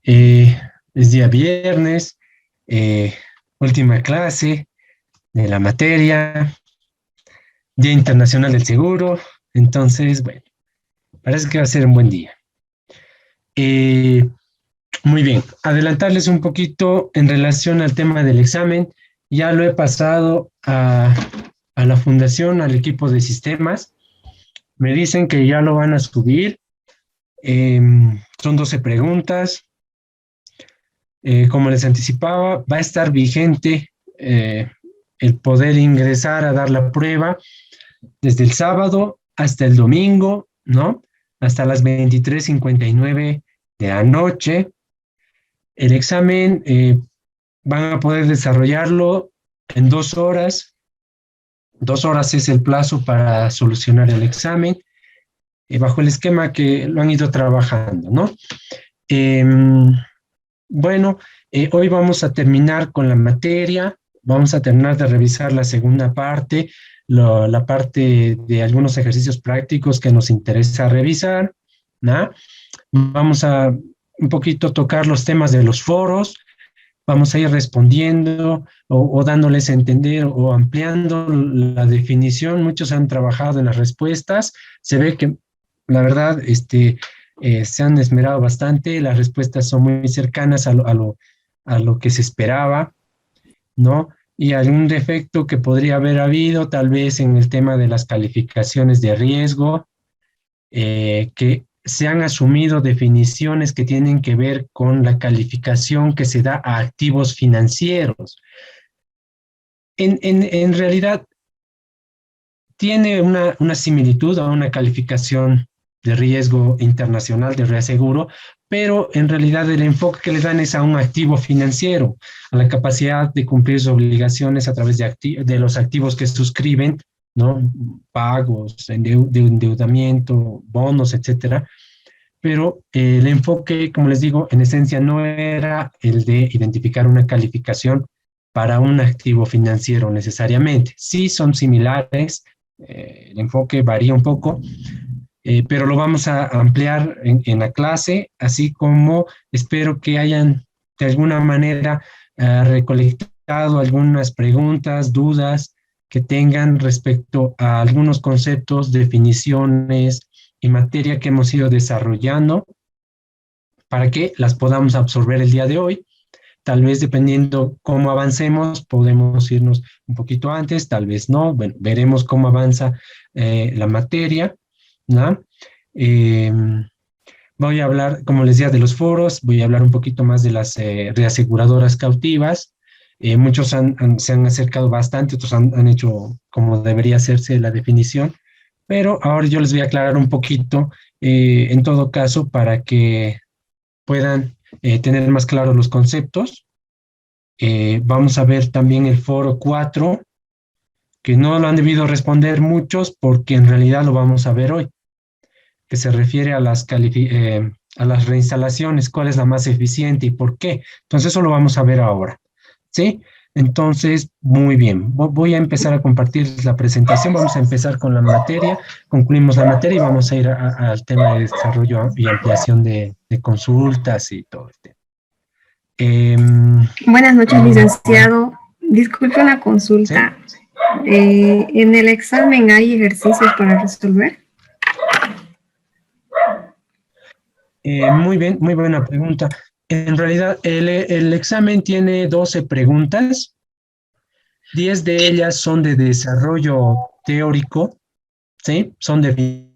Eh, es día viernes, eh, última clase de la materia, Día Internacional del Seguro. Entonces, bueno, parece que va a ser un buen día. Eh, Muy bien, adelantarles un poquito en relación al tema del examen. Ya lo he pasado a la fundación, al equipo de sistemas. Me dicen que ya lo van a subir. Son 12 preguntas. Como les anticipaba, va a estar vigente el poder ingresar a dar la prueba desde el sábado hasta el domingo, ¿no? Hasta las 23:59 de la noche. El examen van a poder desarrollarlo en 2 horas. 2 horas es el plazo para solucionar el examen, bajo el esquema que lo han ido trabajando, ¿no? Eh, bueno, hoy vamos a terminar con la materia, vamos a terminar de revisar la segunda parte, la parte de algunos ejercicios prácticos que nos interesa revisar, ¿no? Vamos a un poquito tocar los temas de los foros, vamos a ir respondiendo o dándoles a entender o ampliando la definición. Muchos han trabajado en las respuestas, se ve que la verdad se han esmerado bastante, las respuestas son muy cercanas a lo que se esperaba, ¿no? Y algún defecto que podría haber habido, tal vez en el tema de las calificaciones de riesgo, que se han asumido definiciones que tienen que ver con la calificación que se da a activos financieros. En realidad, tiene una similitud a una calificación de riesgo internacional de reaseguro, pero en realidad el enfoque que le dan es a un activo financiero, a la capacidad de cumplir sus obligaciones a través de los activos que suscriben, ¿no? Pagos, de endeudamiento, bonos, etcétera. Pero el enfoque, como les digo, en esencia no era el de identificar una calificación para un activo financiero necesariamente. Sí son similares, el enfoque varía un poco, pero lo vamos a ampliar en la clase, así como espero que hayan de alguna manera recolectado algunas preguntas, dudas que tengan respecto a algunos conceptos, definiciones y materia que hemos ido desarrollando para que las podamos absorber el día de hoy. Tal vez dependiendo cómo avancemos, podemos irnos un poquito antes, tal vez no. Bueno, veremos cómo avanza la materia, ¿no? Eh, Voy a hablar, como les decía, de los foros, voy a hablar un poquito más de las reaseguradoras cautivas. Muchos se han acercado bastante, otros han hecho como debería hacerse la definición, pero ahora yo les voy a aclarar un poquito, en todo caso, para que puedan tener más claros los conceptos. Vamos a ver también el foro 4, que no lo han debido responder muchos porque en realidad lo vamos a ver hoy, que se refiere a las reinstalaciones, cuál es la más eficiente y por qué. Entonces eso lo vamos a ver ahora, ¿sí? Entonces, muy bien, voy a empezar a compartir la presentación, vamos a empezar con la materia, concluimos la materia y vamos a ir al tema de desarrollo y ampliación de consultas y todo el tema. Buenas noches, licenciado. Disculpe una consulta. ¿Sí? ¿En el examen hay ejercicios para resolver? Muy bien, muy buena pregunta. En realidad, el examen tiene 12 preguntas. 10 de ellas son de desarrollo teórico, ¿sí? Son de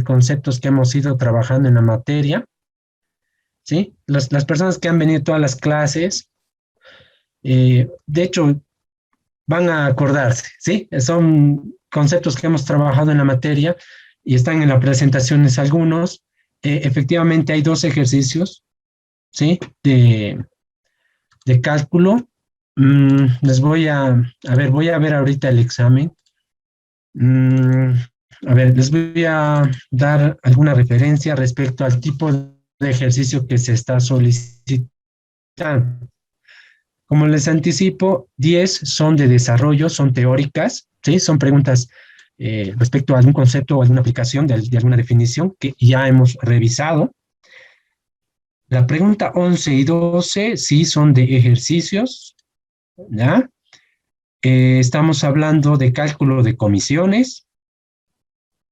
conceptos que hemos ido trabajando en la materia, ¿sí? Las personas que han venido todas las clases, de hecho, van a acordarse, ¿sí? Son conceptos que hemos trabajado en la materia y están en las presentaciones algunos. Efectivamente, hay 2 ejercicios, ¿sí? De cálculo. Les voy a ver, voy a ver ahorita el examen. A ver, les voy a dar alguna referencia respecto al tipo de ejercicio que se está solicitando. Como les anticipo, 10 son de desarrollo, son teóricas, ¿sí? Son preguntas respecto a algún concepto o alguna aplicación de alguna definición que ya hemos revisado. La pregunta 11 y 12 sí son de ejercicios, ¿ya? Estamos hablando de cálculo de comisiones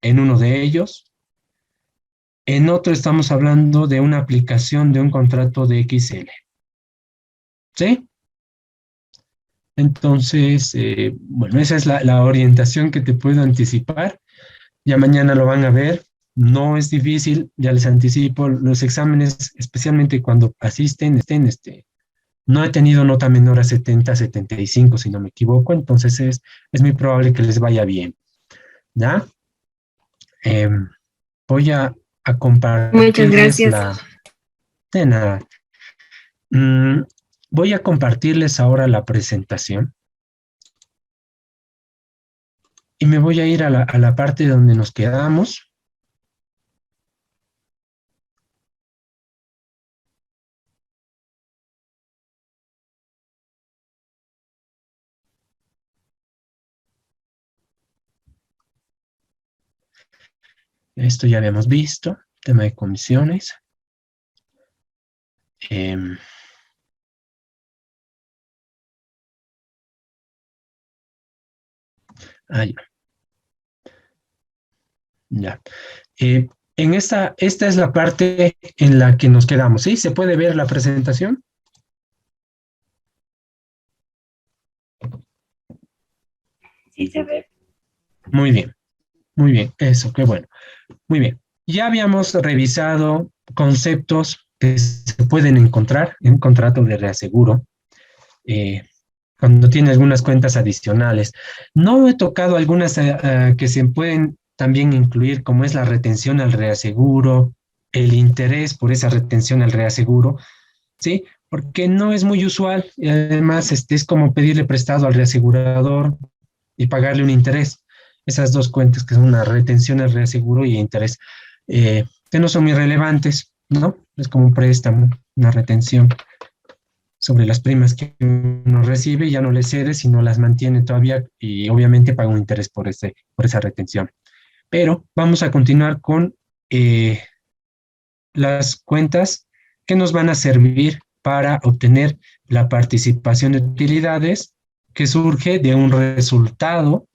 en uno de ellos. En otro estamos hablando de una aplicación de un contrato de XL. ¿Sí? Entonces, bueno, esa es la orientación que te puedo anticipar. Ya mañana lo van a ver. No es difícil, ya les anticipo. Los exámenes, especialmente cuando asisten, no he tenido nota menor a 70, 75, si no me equivoco. Entonces, es muy probable que les vaya bien. ¿Ya? Voy a Muchas compartirles gracias. De nada. Voy a compartirles ahora la presentación y me voy a ir a la parte donde nos quedamos. Esto ya habíamos visto, tema de comisiones. Ya. Ya. En esta es la parte en la que nos quedamos, ¿sí? ¿Se puede ver la presentación? Sí, se ve. Muy bien, eso, qué bueno. Muy bien, ya habíamos revisado conceptos que se pueden encontrar en un contrato de reaseguro cuando tiene algunas cuentas adicionales. No he tocado algunas que se pueden también incluir, como es la retención al reaseguro, el interés por esa retención al reaseguro, ¿sí? Porque no es muy usual y además es como pedirle prestado al reasegurador y pagarle un interés. Esas dos cuentas que son una retención al reaseguro y interés, que no son muy relevantes, ¿no? Es como un préstamo, una retención sobre las primas que uno recibe, ya no le cede, sino las mantiene todavía y obviamente paga un interés por esa retención. Pero vamos a continuar con las cuentas que nos van a servir para obtener la participación de utilidades que surge de un resultado,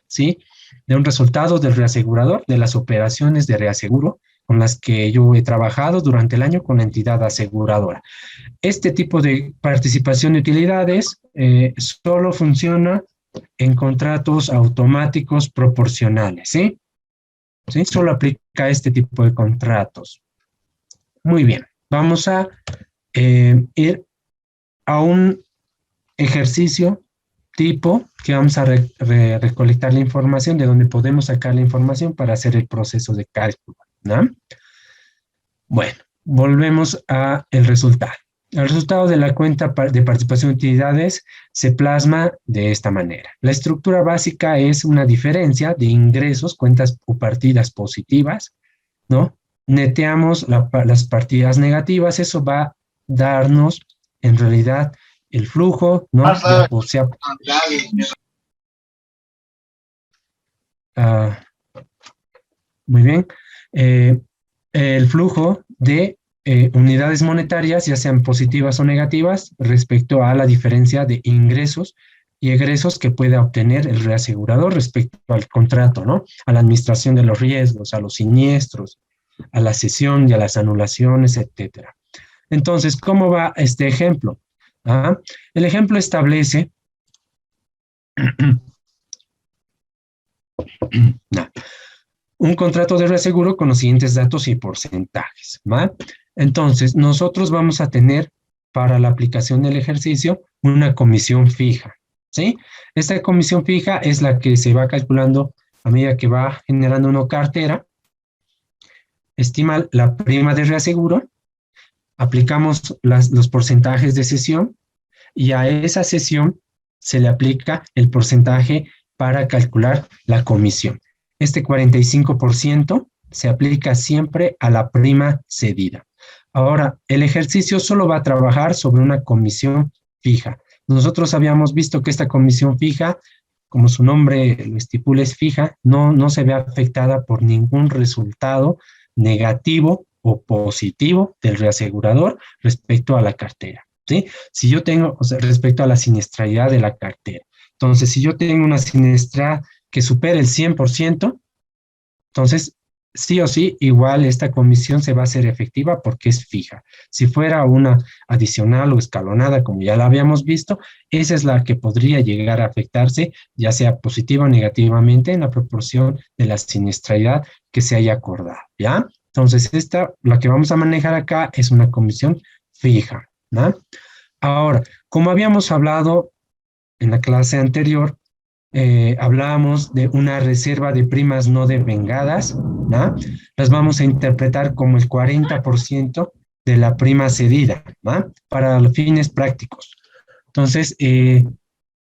¿sí? De un resultado del reasegurador, de las operaciones de reaseguro con las que yo he trabajado durante el año con la entidad aseguradora. Este tipo de participación de utilidades solo funciona en contratos automáticos proporcionales, ¿sí? ¿Sí? Solo aplica este tipo de contratos. Muy bien, vamos a ir a un ejercicio tipo que vamos a recolectar la información de donde podemos sacar la información para hacer el proceso de cálculo, ¿no? Bueno, volvemos a el resultado. El resultado de la cuenta de participación de utilidades se plasma de esta manera. La estructura básica es una diferencia de ingresos, cuentas o partidas positivas, ¿no? Neteamos las partidas negativas, eso va a darnos en realidad el flujo, ¿no? O sea, muy bien. El flujo de unidades monetarias, ya sean positivas o negativas, respecto a la diferencia de ingresos y egresos que pueda obtener el reasegurador respecto al contrato, ¿no? A la administración de los riesgos, a los siniestros, a la cesión y a las anulaciones, etcétera. Entonces, ¿cómo va este ejemplo? El ejemplo establece un contrato de reaseguro con los siguientes datos y porcentajes, ¿va? Entonces, nosotros vamos a tener para la aplicación del ejercicio una comisión fija, ¿sí? Esta comisión fija es la que se va calculando a medida que va generando una cartera, estima la prima de reaseguro, aplicamos los porcentajes de cesión y a esa cesión se le aplica el porcentaje para calcular la comisión. Este 45% se aplica siempre a la prima cedida. Ahora, el ejercicio solo va a trabajar sobre una comisión fija. Nosotros habíamos visto que esta comisión fija, como su nombre lo estipula, es fija, no se ve afectada por ningún resultado negativo o positivo del reasegurador respecto a la cartera, ¿sí? Si yo tengo, o sea, respecto a la siniestralidad de la cartera. Entonces, si yo tengo una siniestralidad que supera el 100%, entonces, sí o sí, igual esta comisión se va a hacer efectiva porque es fija. Si fuera una adicional o escalonada, como ya la habíamos visto, esa es la que podría llegar a afectarse, ya sea positiva o negativamente, en la proporción de la siniestralidad que se haya acordado, ¿ya? Entonces, esta, la que vamos a manejar acá, es una comisión fija, ¿no? Ahora, como habíamos hablado en la clase anterior, hablábamos de una reserva de primas no devengadas, ¿no? Las vamos a interpretar como el 40% de la prima cedida, ¿no? Para los fines prácticos. Entonces,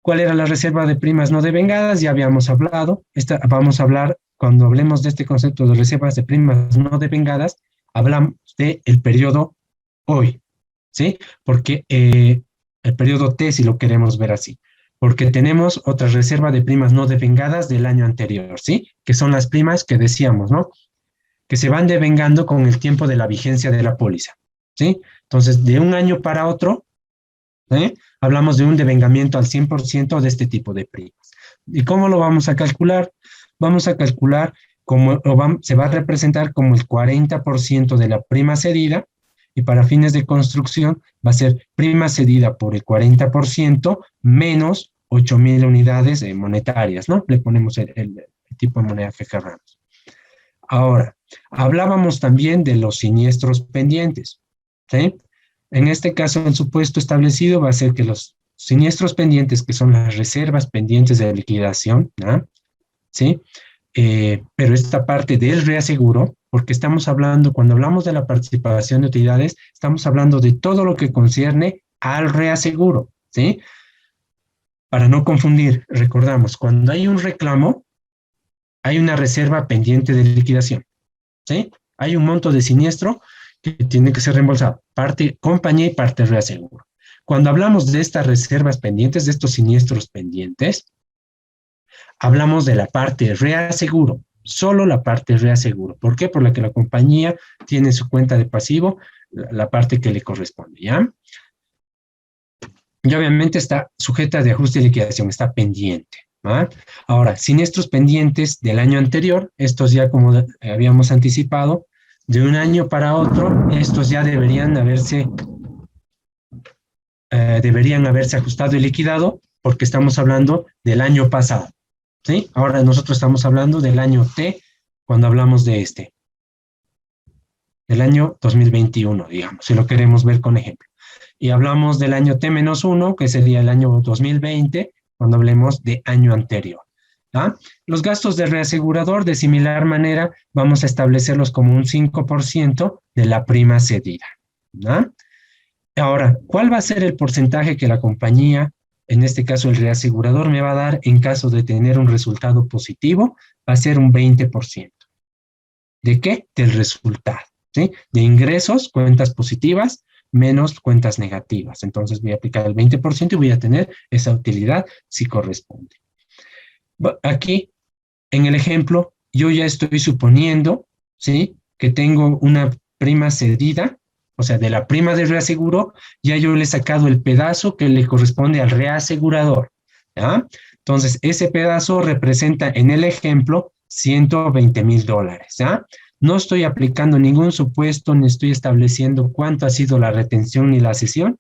¿cuál era la reserva de primas no devengadas? Ya habíamos hablado. Vamos a hablar, cuando hablemos de este concepto de reservas de primas no devengadas, hablamos del periodo hoy, ¿sí? Porque el periodo T, si lo queremos ver así, porque tenemos otra reserva de primas no devengadas del año anterior, ¿sí? Que son las primas que decíamos, ¿no? Que se van devengando con el tiempo de la vigencia de la póliza, ¿sí? Entonces, de un año para otro, hablamos de un devengamiento al 100% de este tipo de primas. ¿Y cómo lo vamos a calcular? Vamos a calcular como, se va a representar como el 40% de la prima cedida, y para fines de construcción va a ser prima cedida por el 40% menos 8,000 unidades monetarias, ¿no? Le ponemos el tipo de moneda que querramos. Ahora, hablábamos también de los siniestros pendientes, ¿sí? En este caso, el supuesto establecido va a ser que los siniestros pendientes, que son las reservas pendientes de liquidación, ¿no? ¿Sí? Pero esta parte del reaseguro, porque estamos hablando, cuando hablamos de la participación de utilidades, estamos hablando de todo lo que concierne al reaseguro, ¿sí? Para no confundir, recordamos, cuando hay un reclamo, hay una reserva pendiente de liquidación, ¿sí? Hay un monto de siniestro que tiene que ser reembolsado, parte compañía y parte reaseguro. Cuando hablamos de estas reservas pendientes, de estos siniestros pendientes, hablamos de la parte reaseguro, solo la parte reaseguro. ¿Por qué? Por la que la compañía tiene su cuenta de pasivo, la parte que le corresponde, ¿ya? Y obviamente está sujeta de ajuste y liquidación, está pendiente, ¿va? Ahora, siniestros pendientes del año anterior, estos ya como habíamos anticipado, de un año para otro, estos ya deberían haberse ajustado y liquidado porque estamos hablando del año pasado, ¿sí? Ahora nosotros estamos hablando del año T cuando hablamos de del año 2021, digamos, si lo queremos ver con ejemplo. Y hablamos del año T-1, que sería el año 2020, cuando hablemos de año anterior. ¿Ah? Los gastos de reasegurador, de similar manera, vamos a establecerlos como un 5% de la prima cedida. ¿Ah? Ahora, ¿cuál va a ser el porcentaje que la compañía, en este caso el reasegurador, me va a dar en caso de tener un resultado positivo? Va a ser un 20%. ¿De qué? Del resultado, ¿sí? De ingresos, cuentas positivas, menos cuentas negativas. Entonces voy a aplicar el 20% y voy a tener esa utilidad si corresponde. Aquí, en el ejemplo, yo ya estoy suponiendo, ¿sí? Que tengo una prima cedida, o sea, de la prima de reaseguro, ya yo le he sacado el pedazo que le corresponde al reasegurador, ¿ya? Entonces, ese pedazo representa en el ejemplo $120,000, ¿ya? No estoy aplicando ningún supuesto, ni estoy estableciendo cuánto ha sido la retención ni la cesión.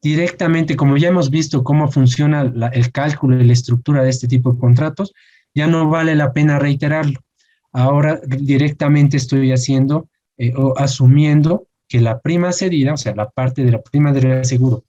Directamente, como ya hemos visto cómo funciona el cálculo y la estructura de este tipo de contratos, ya no vale la pena reiterarlo. Ahora directamente estoy haciendo o asumiendo que la prima cedida, o sea, la parte de la prima de reaseguro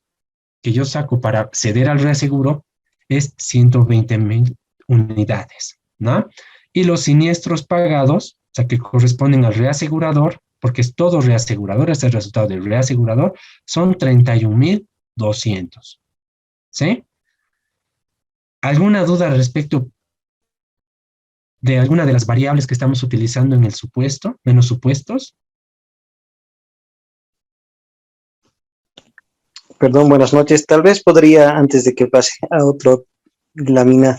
que yo saco para ceder al reaseguro es 120,000 unidades, ¿no? Y los siniestros pagados, o sea, que corresponden al reasegurador, porque es todo reasegurador, es el resultado del reasegurador, son 31,200. ¿Sí? ¿Alguna duda respecto de alguna de las variables que estamos utilizando en el supuesto, menos supuestos? Perdón, buenas noches. Tal vez podría, antes de que pase a otro lámina,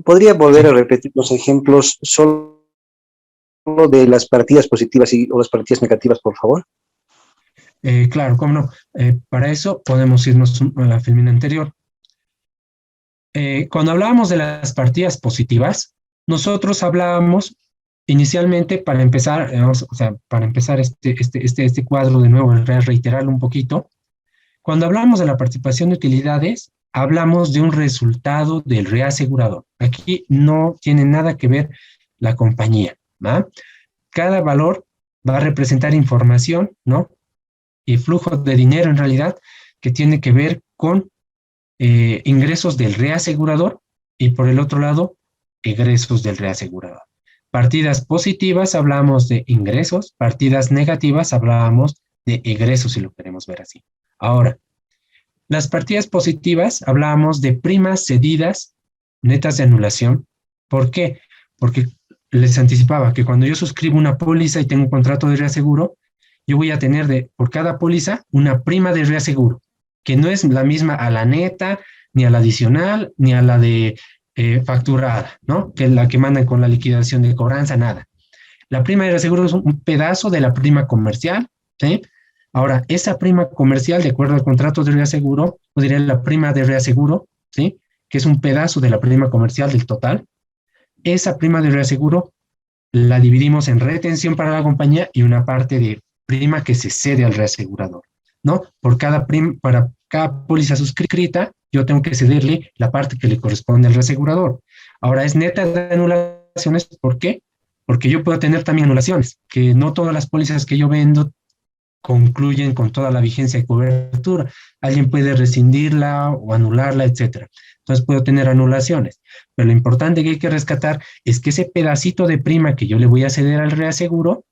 podría volver a repetir los ejemplos solo de las partidas positivas o las partidas negativas, por favor? Claro, cómo no. Para eso podemos irnos a la filmina anterior. Cuando hablábamos de las partidas positivas, nosotros hablábamos inicialmente, para empezar, para empezar este cuadro de nuevo, reiterarlo un poquito. Cuando hablamos de la participación de utilidades, hablamos de un resultado del reasegurador. Aquí no tiene nada que ver la compañía, ¿va? Cada valor va a representar información, ¿no? Y flujo de dinero, en realidad, que tiene que ver con ingresos del reasegurador y, por el otro lado, egresos del reasegurador. Partidas positivas hablamos de ingresos, partidas negativas hablábamos de egresos, si lo queremos ver así. Ahora, las partidas positivas hablábamos de primas cedidas netas de anulación. ¿Por qué? Porque les anticipaba que cuando yo suscribo una póliza y tengo un contrato de reaseguro, yo voy a tener por cada póliza una prima de reaseguro, que no es la misma a la neta, ni a la adicional, ni a la de facturada, ¿no? Que es la que mandan con la liquidación de cobranza, nada. La prima de reaseguro es un pedazo de la prima comercial, ¿sí? Ahora, esa prima comercial, de acuerdo al contrato de reaseguro, o diré la prima de reaseguro, ¿sí? Que es un pedazo de la prima comercial del total. Esa prima de reaseguro la dividimos en retención para la compañía y una parte de prima que se cede al reasegurador, ¿no? Para cada póliza suscrita, yo tengo que cederle la parte que le corresponde al reasegurador. Ahora, es neta de anulaciones, ¿por qué? Porque yo puedo tener también anulaciones, que no todas las pólizas que yo vendo concluyen con toda la vigencia de cobertura. Alguien puede rescindirla o anularla, etcétera. Entonces puedo tener anulaciones. Pero lo importante que hay que rescatar es que ese pedacito de prima que yo le voy a ceder al reaseguro,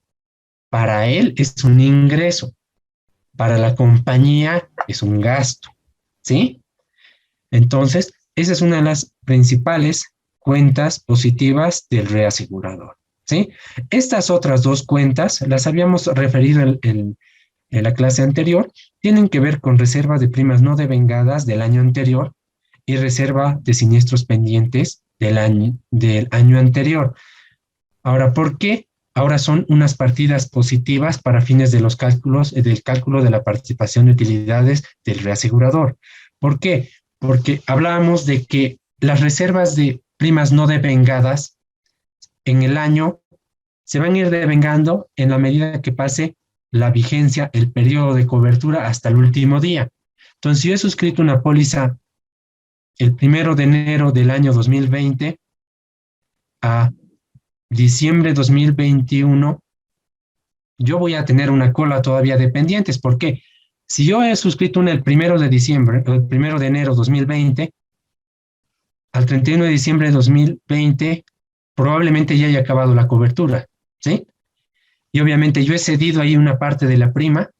para él es un ingreso. Para la compañía es un gasto. ¿Sí? Entonces, esa es una de las principales cuentas positivas del reasegurador. ¿Sí? Estas otras dos cuentas, las habíamos referido en la clase anterior, tienen que ver con reserva de primas no devengadas del año anterior y reserva de siniestros pendientes del año anterior. Ahora, ¿por qué? Ahora son unas partidas positivas para fines de los cálculos, del cálculo de la participación de utilidades del reasegurador. ¿Por qué? Porque hablábamos de que las reservas de primas no devengadas en el año se van a ir devengando en la medida que pase la vigencia, el periodo de cobertura hasta el último día. Entonces, si yo he suscrito una póliza el 1 de enero del año 2020 a diciembre de 2021, yo voy a tener una cola todavía de pendientes. ¿Por qué? Si yo he suscrito una el 1 de diciembre, el 1 de enero de 2020, al 31 de diciembre de 2020, probablemente ya haya acabado la cobertura, ¿sí? Y obviamente yo he cedido ahí una parte de la prima,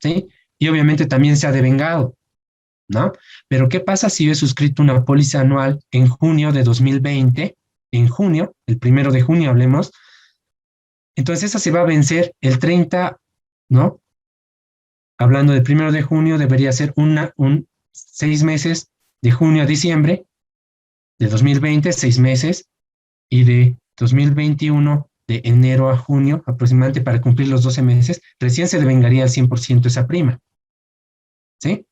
¿sí? Y obviamente también se ha devengado, ¿no? Pero ¿qué pasa si yo he suscrito una póliza anual en junio de 2020? En junio, el 1 de junio hablemos. Entonces esa se va a vencer el 30, ¿no? Hablando del 1 de junio, debería ser 6 meses de junio a diciembre de 2020, 6 meses, y de 2021 de enero a junio, aproximadamente para cumplir los 12 meses, recién se devengaría al 100% esa prima. ¿Sí?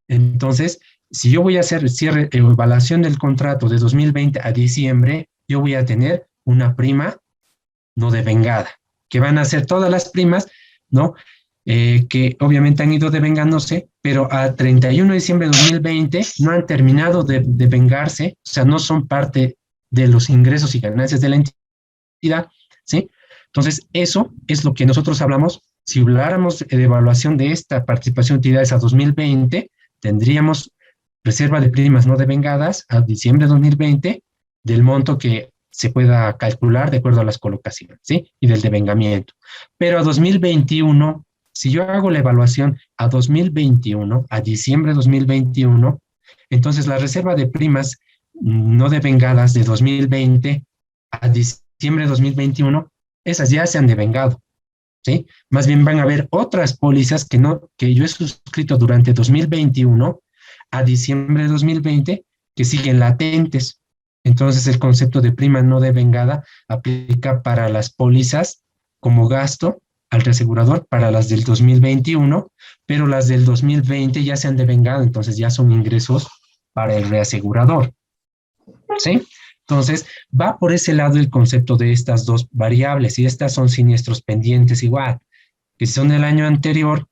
Entonces, si yo voy a hacer cierre o evaluación del contrato de 2020 a diciembre, yo voy a tener una prima no devengada, que van a ser todas las primas, ¿no? Que obviamente han ido devengándose, pero a 31 de diciembre de 2020 no han terminado de devengarse, o sea, no son parte de los ingresos y ganancias de la entidad, ¿sí? Entonces, eso es lo que nosotros hablamos. Si habláramos de evaluación de esta participación de utilidades a 2020, tendríamos reserva de primas no devengadas a diciembre de 2020 del monto que se pueda calcular de acuerdo a las colocaciones, ¿sí? Y del devengamiento. Pero a 2021, si yo hago la evaluación a 2021, a diciembre de 2021, entonces la reserva de primas no devengadas de 2020 a diciembre de 2021, esas ya se han devengado, ¿sí? Más bien van a haber otras pólizas que yo he suscrito durante 2021 a diciembre de 2020 que siguen latentes. Entonces el concepto de prima no devengada aplica para las pólizas como gasto al reasegurador para las del 2021, pero las del 2020 ya se han devengado, entonces ya son ingresos para el reasegurador, ¿sí? Entonces, va por ese lado el concepto de estas dos variables, y estas son siniestros pendientes igual, que si son del año anterior,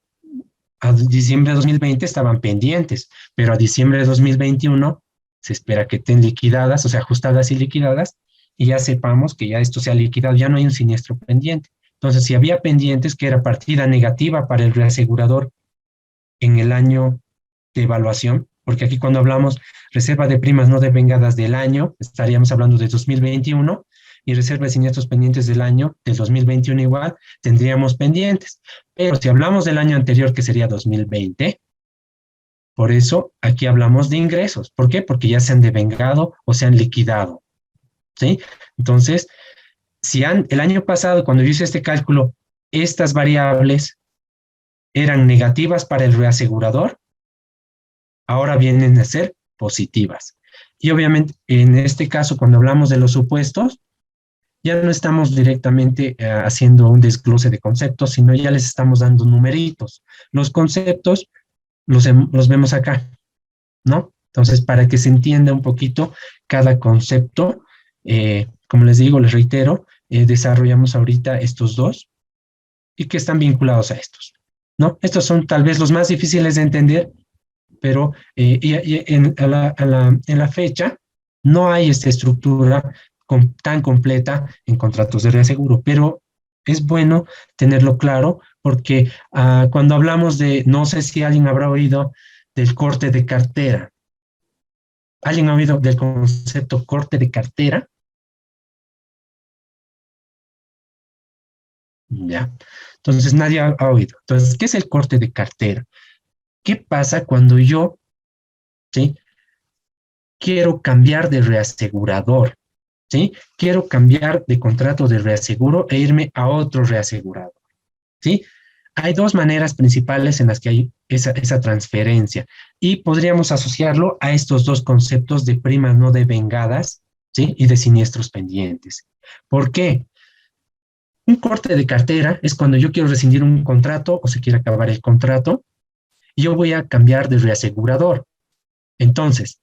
a diciembre de 2020 estaban pendientes, pero a diciembre de 2021 se espera que estén liquidadas, o sea, ajustadas y liquidadas, y ya sepamos que ya esto se ha liquidado, ya no hay un siniestro pendiente. Entonces, si había pendientes que era partida negativa para el reasegurador en el año de evaluación, porque aquí cuando hablamos reserva de primas no devengadas del año, estaríamos hablando de 2021, y reserva de siniestros pendientes del año del 2021 igual, tendríamos pendientes. Pero si hablamos del año anterior, que sería 2020, por eso aquí hablamos de ingresos. ¿Por qué? Porque ya se han devengado o se han liquidado, ¿sí? Entonces, si el año pasado, cuando yo hice este cálculo, estas variables eran negativas para el reasegurador, ahora vienen a ser positivas. Y obviamente, en este caso, cuando hablamos de los supuestos, ya no estamos directamente haciendo un desglose de conceptos, sino ya les estamos dando numeritos. Los conceptos los vemos acá, ¿no? Entonces, para que se entienda un poquito cada concepto, como les digo, les reitero, desarrollamos ahorita estos dos y que están vinculados a estos, ¿no? Estos son tal vez los más difíciles de entender, pero en la fecha no hay esta estructura tan completa en contratos de reaseguro, pero es bueno tenerlo claro porque cuando hablamos de, no sé si alguien habrá oído del corte de cartera. ¿Alguien ha oído del concepto corte de cartera? Ya. Entonces nadie ha oído. Entonces, ¿qué es el corte de cartera? ¿Qué pasa cuando yo, ¿sí?, quiero cambiar de reasegurador? ¿Sí? Quiero cambiar de contrato de reaseguro e irme a otro reasegurador, ¿sí? Hay dos maneras principales en las que hay esa transferencia y podríamos asociarlo a estos dos conceptos de primas no devengadas, ¿sí?, y de siniestros pendientes. ¿Por qué? Un corte de cartera es cuando yo quiero rescindir un contrato o se quiere acabar el contrato y yo voy a cambiar de reasegurador. Entonces,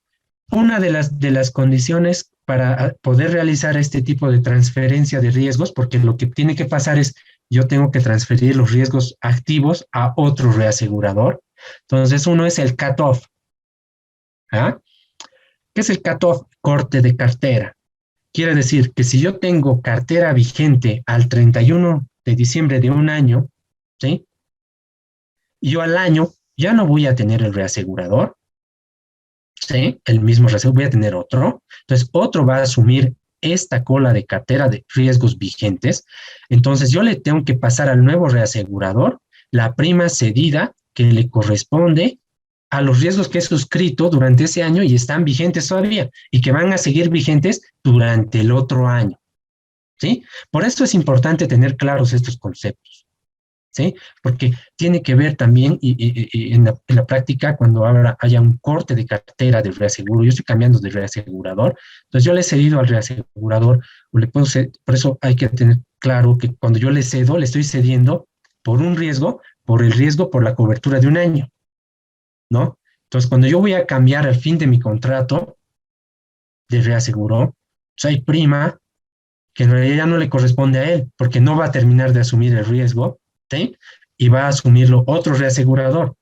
una de las condiciones para poder realizar este tipo de transferencia de riesgos, porque lo que tiene que pasar es, yo tengo que transferir los riesgos activos a otro reasegurador. Entonces, uno es el cut-off. ¿Ah? ¿Qué es el cut-off? Corte de cartera. Quiere decir que si yo tengo cartera vigente al 31 de diciembre de un año, ¿sí?, yo al año ya no voy a tener el reasegurador, ¿sí?, el mismo reasegurador, voy a tener otro. Entonces, otro va a asumir esta cola de cartera de riesgos vigentes. Entonces, yo le tengo que pasar al nuevo reasegurador la prima cedida que le corresponde a los riesgos que he suscrito durante ese año y están vigentes todavía y que van a seguir vigentes durante el otro año, ¿sí? Por eso es importante tener claros estos conceptos, ¿sí? Porque tiene que ver también y en la práctica cuando ahora haya un corte de cartera de reaseguro, yo estoy cambiando de reasegurador, entonces yo le he cedido al reasegurador, o le puedo ceder, por eso hay que tener claro que cuando yo le cedo, le estoy cediendo por un riesgo, por el riesgo por la cobertura de un año, ¿no? Entonces, cuando yo voy a cambiar al fin de mi contrato de reaseguro, pues hay prima que en realidad ya no le corresponde a él, porque no va a terminar de asumir el riesgo, ¿sí?, y va a asumirlo otro reasegurador,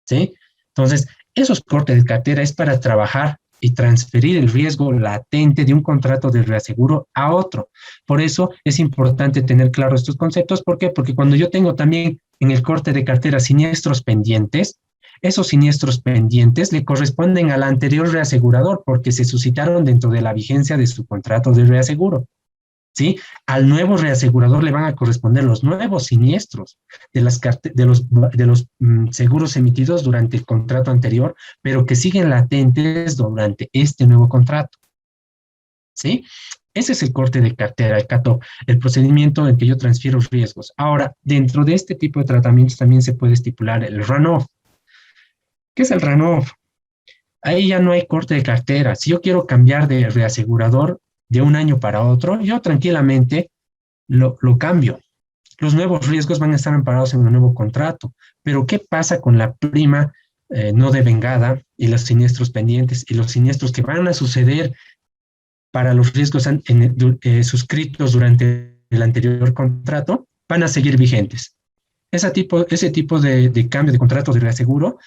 ¿sí? Entonces, esos cortes de cartera es para trabajar y transferir el riesgo latente de un contrato de reaseguro a otro. Por eso es importante tener claros estos conceptos. ¿Por qué? Porque cuando yo tengo también en el corte de cartera siniestros pendientes, esos siniestros pendientes le corresponden al anterior reasegurador porque se suscitaron dentro de la vigencia de su contrato de reaseguro, ¿sí? Al nuevo reasegurador le van a corresponder los nuevos siniestros de los seguros emitidos durante el contrato anterior, pero que siguen latentes durante este nuevo contrato, ¿sí? Ese es el corte de cartera, el CATO, el procedimiento en que yo transfiero riesgos. Ahora, dentro de este tipo de tratamientos también se puede estipular el runoff. ¿Qué es el runoff? ahí ya no hay corte de cartera. Si yo quiero cambiar de reasegurador de un año para otro, yo tranquilamente lo cambio. Los nuevos riesgos van a estar amparados en un nuevo contrato. Pero ¿qué pasa con la prima no devengada y los siniestros pendientes y los siniestros que van a suceder para los riesgos suscritos durante el anterior contrato? Van a seguir vigentes. Ese tipo de cambio de contrato de reaseguro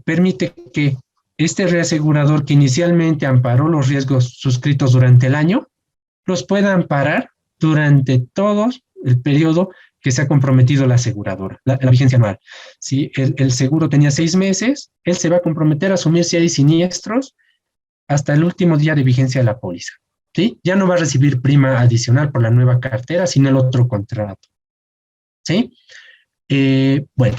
permite que este reasegurador que inicialmente amparó los riesgos suscritos durante el año, los pueda amparar durante todo el periodo que se ha comprometido la aseguradora, la vigencia anual. Si el seguro tenía 6 meses, él se va a comprometer a asumir si hay siniestros hasta el último día de vigencia de la póliza. ¿Sí? Ya no va a recibir prima adicional por la nueva cartera, sino el otro contrato. ¿Sí? Bueno,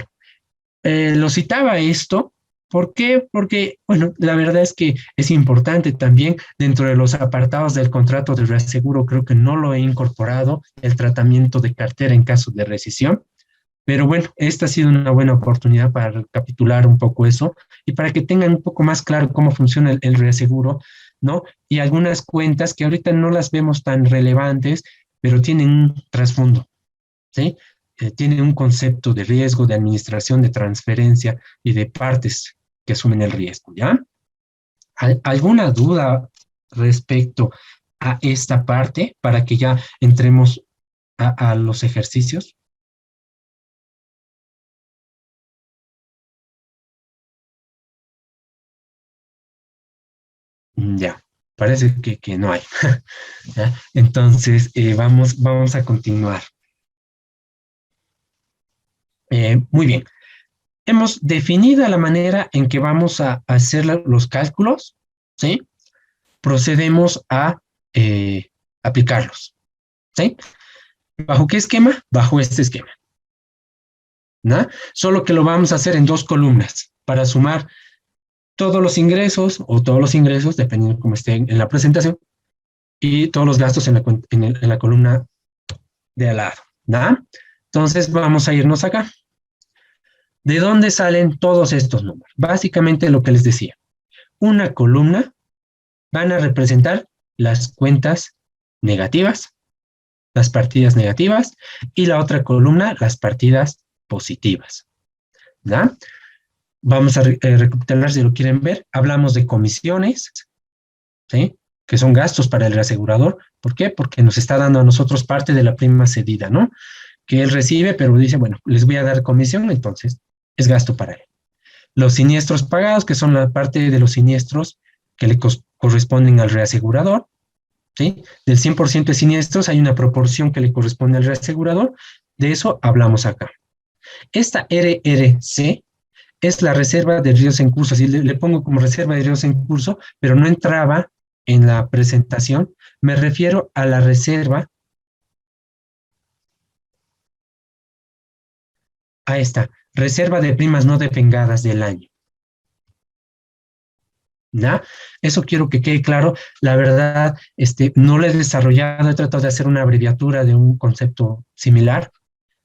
lo citaba esto. ¿Por qué? Porque, bueno, la verdad es que es importante también dentro de los apartados del contrato de reaseguro, creo que no lo he incorporado, el tratamiento de cartera en caso de rescisión, pero bueno, esta ha sido una buena oportunidad para recapitular un poco eso y para que tengan un poco más claro cómo funciona el reaseguro, ¿no? Y algunas cuentas que ahorita no las vemos tan relevantes, pero tienen un trasfondo, ¿sí? Tienen un concepto de riesgo, de administración, de transferencia y de partes que asumen el riesgo, ¿ya? ¿Alguna duda respecto a esta parte para que ya entremos a los ejercicios? Ya, parece que no hay. ¿Ya? Entonces, vamos a continuar. Muy bien. Hemos definido la manera en que vamos a hacer los cálculos, ¿sí? Procedemos a aplicarlos, ¿sí? ¿Bajo qué esquema? Bajo este esquema, ¿no? Solo que lo vamos a hacer en 2 columnas para sumar todos los ingresos o todos los ingresos, dependiendo de cómo esté en la presentación, y todos los gastos en la columna de al lado, ¿no? Entonces vamos a irnos acá. ¿De dónde salen todos estos números? Básicamente lo que les decía. Una columna van a representar las cuentas negativas, las partidas negativas, y la otra columna, las partidas positivas. ¿Ya? Vamos a recapitular si lo quieren ver. Hablamos de comisiones, ¿sí? Que son gastos para el reasegurador. ¿Por qué? Porque nos está dando a nosotros parte de la prima cedida, ¿no? Que él recibe, pero dice, bueno, les voy a dar comisión, entonces es gasto para él. Los siniestros pagados, que son la parte de los siniestros que le corresponden al reasegurador, ¿sí? Del 100% de siniestros hay una proporción que le corresponde al reasegurador, de eso hablamos acá. Esta RRC es la reserva de riesgos en curso, así le pongo como reserva de riesgos en curso, pero no entraba en la presentación, me refiero a la reserva. A esta, reserva de primas no devengadas del año. ¿Ya? Eso quiero que quede claro. La verdad, no lo he desarrollado, he tratado de hacer una abreviatura de un concepto similar,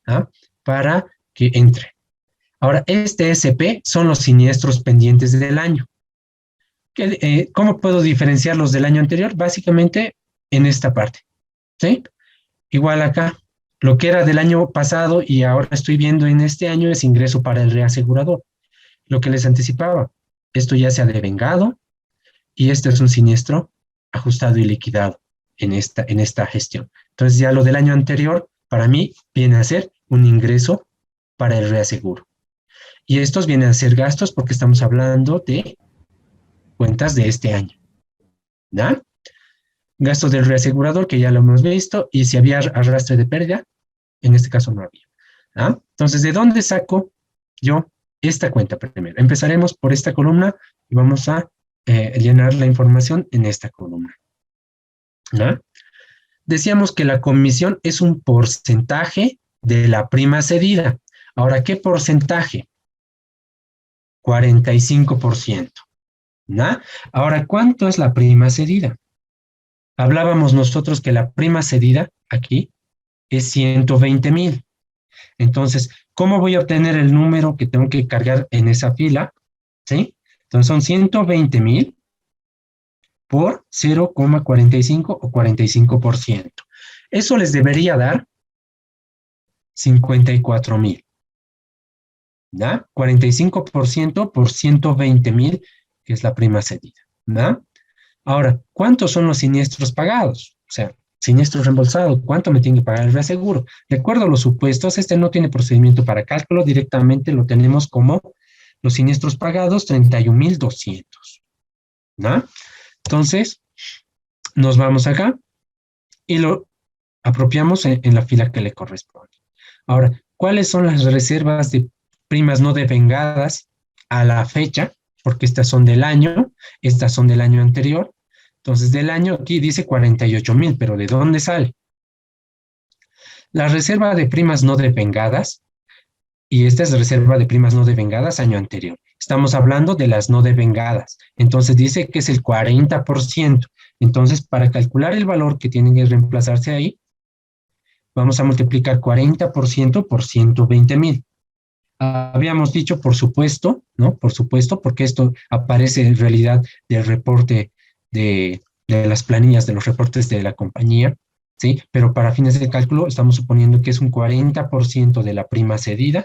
¿ah? Para que entre. Ahora, este SP son los siniestros pendientes del año. ¿Cómo puedo diferenciarlos del año anterior? Básicamente en esta parte, ¿sí? Igual acá. Lo que era del año pasado y ahora estoy viendo en este año es ingreso para el reasegurador. Lo que les anticipaba, esto ya se ha devengado y este es un siniestro ajustado y liquidado en esta gestión. Entonces ya lo del año anterior, para mí, viene a ser un ingreso para el reaseguro. Y estos vienen a ser gastos porque estamos hablando de cuentas de este año. ¿Ya? Gastos del reasegurador, que ya lo hemos visto, y si había arrastre de pérdida, en este caso no había. ¿Ah? Entonces, ¿de dónde saco yo esta cuenta primero? Empezaremos por esta columna y vamos a llenar la información en esta columna. ¿Ah? Decíamos que la comisión es un porcentaje de la prima cedida. Ahora, ¿qué porcentaje? 45%. ¿Ah? Ahora, ¿cuánto es la prima cedida? Hablábamos nosotros que la prima cedida aquí es 120,000. Entonces, ¿cómo voy a obtener el número que tengo que cargar en esa fila? ¿Sí? Entonces son 120,000 por 0,45 o 45%. Eso les debería dar 54,000. ¿Ya? 45% por 120,000, que es la prima cedida. ¿Ya? Ahora, ¿cuántos son los siniestros pagados? O sea, siniestro reembolsado, ¿cuánto me tiene que pagar el reaseguro? De acuerdo a los supuestos, este no tiene procedimiento para cálculo, directamente lo tenemos como los siniestros pagados, 31,200. ¿No? Entonces, nos vamos acá y lo apropiamos en la fila que le corresponde. Ahora, ¿cuáles son las reservas de primas no devengadas a la fecha? Porque estas son del año, estas son del año anterior. Entonces, del año aquí dice 48,000, pero ¿de dónde sale? La reserva de primas no devengadas, y esta es reserva de primas no devengadas año anterior. Estamos hablando de las no devengadas. Entonces dice que es el 40%. Entonces, para calcular el valor que tiene que reemplazarse ahí, vamos a multiplicar 40% por 120,000. Habíamos dicho, por supuesto, ¿no? Por supuesto, porque esto aparece en realidad del reporte de las planillas, de los reportes de la compañía, ¿sí? Pero para fines de cálculo estamos suponiendo que es un 40% de la prima cedida.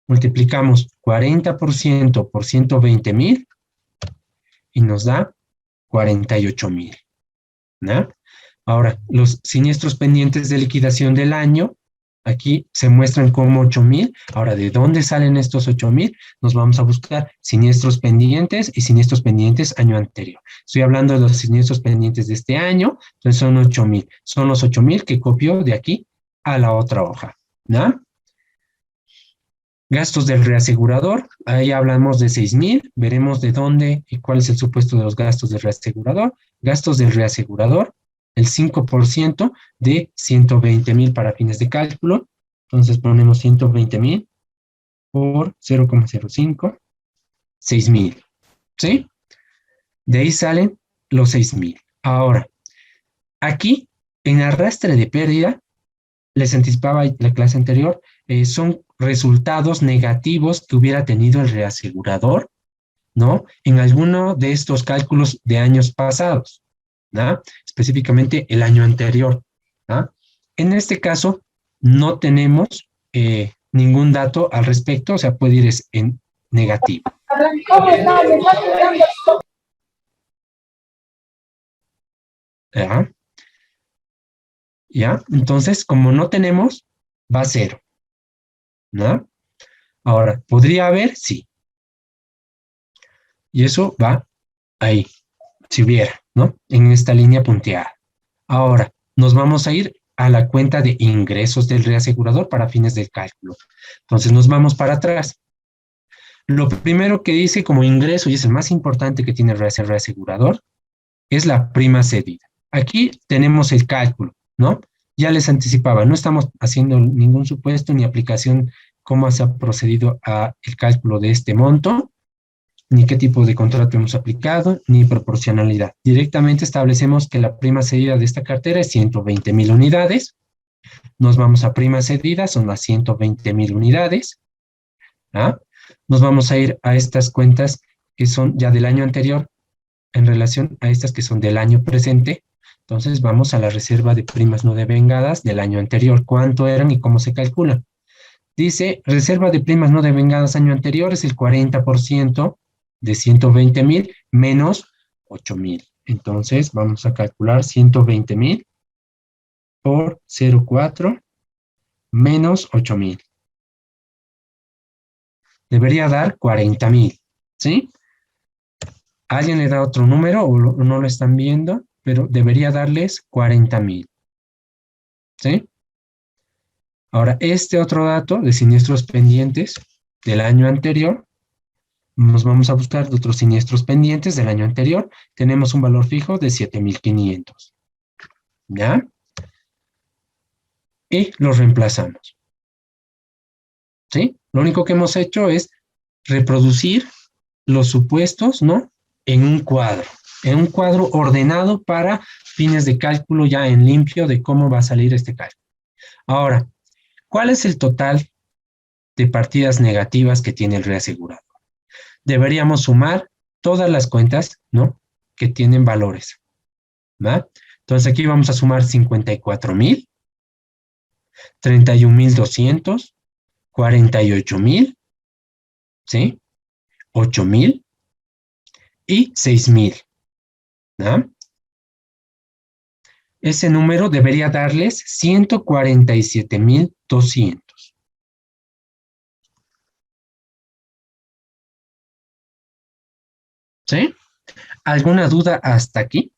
Multiplicamos 40% por 120,000 y nos da 48,000. ¿No? Ahora, los siniestros pendientes de liquidación del año, aquí se muestran como 8,000. Ahora, ¿de dónde salen estos 8,000? Nos vamos a buscar siniestros pendientes y siniestros pendientes año anterior. Estoy hablando de los siniestros pendientes de este año, entonces son 8,000. Son los 8,000 que copio de aquí a la otra hoja. ¿No? Gastos del reasegurador, ahí hablamos de 6,000. Veremos de dónde y cuál es el supuesto de los gastos del reasegurador. Gastos del reasegurador, el 5% de 120,000 para fines de cálculo. Entonces ponemos 120,000 por 0,05, 6,000. ¿Sí? De ahí salen los 6,000. Ahora, aquí, en arrastre de pérdida, les anticipaba la clase anterior, son resultados negativos que hubiera tenido el reasegurador, ¿no? En alguno de estos cálculos de años pasados, ¿no? Específicamente el año anterior, ¿no? En este caso, no tenemos ningún dato al respecto, o sea, puede ir en negativo. ¿Ya? ¿Ya? Entonces, como no tenemos, va a 0. ¿No? Ahora, ¿podría haber? Sí. Y eso va ahí, si hubiera, ¿no? En esta línea punteada. Ahora, nos vamos a ir a la cuenta de ingresos del reasegurador para fines del cálculo. Entonces, nos vamos para atrás. Lo primero que dice como ingreso, y es el más importante que tiene el reasegurador, es la prima cedida. Aquí tenemos el cálculo, ¿no? Ya les anticipaba, no estamos haciendo ningún supuesto ni aplicación cómo se ha procedido al cálculo de este monto, ni qué tipo de contrato hemos aplicado, ni proporcionalidad. Directamente establecemos que la prima cedida de esta cartera es 120,000 unidades. Nos vamos a prima cedida, son las 120,000 unidades. ¿Ah? Nos vamos a ir a estas cuentas que son ya del año anterior en relación a estas que son del año presente. Entonces vamos a la reserva de primas no devengadas del año anterior. ¿Cuánto eran y cómo se calcula? Dice, reserva de primas no devengadas año anterior es el 40% de 120,000 menos 8,000. Entonces vamos a calcular 120,000 por 0,4 menos 8,000. Debería dar 40,000, ¿sí? Alguien le da otro número o no lo están viendo, pero debería darles 40,000, ¿sí? Ahora, este otro dato de siniestros pendientes del año anterior, nos vamos a buscar de otros siniestros pendientes del año anterior. Tenemos un valor fijo de 7,500. ¿Ya? Y los reemplazamos. ¿Sí? Lo único que hemos hecho es reproducir los supuestos, ¿no? En un cuadro ordenado para fines de cálculo ya en limpio de cómo va a salir este cálculo. Ahora, ¿cuál es el total de partidas negativas que tiene el reasegurador? deberíamos sumar todas las cuentas, ¿no?, que tienen valores, ¿va? Entonces aquí vamos a sumar 54,000, 31,200, 48,000, ¿sí? 8,000 y 6,000, ¿no? Ese número debería darles 147,200. ¿Sí? ¿Alguna duda hasta aquí?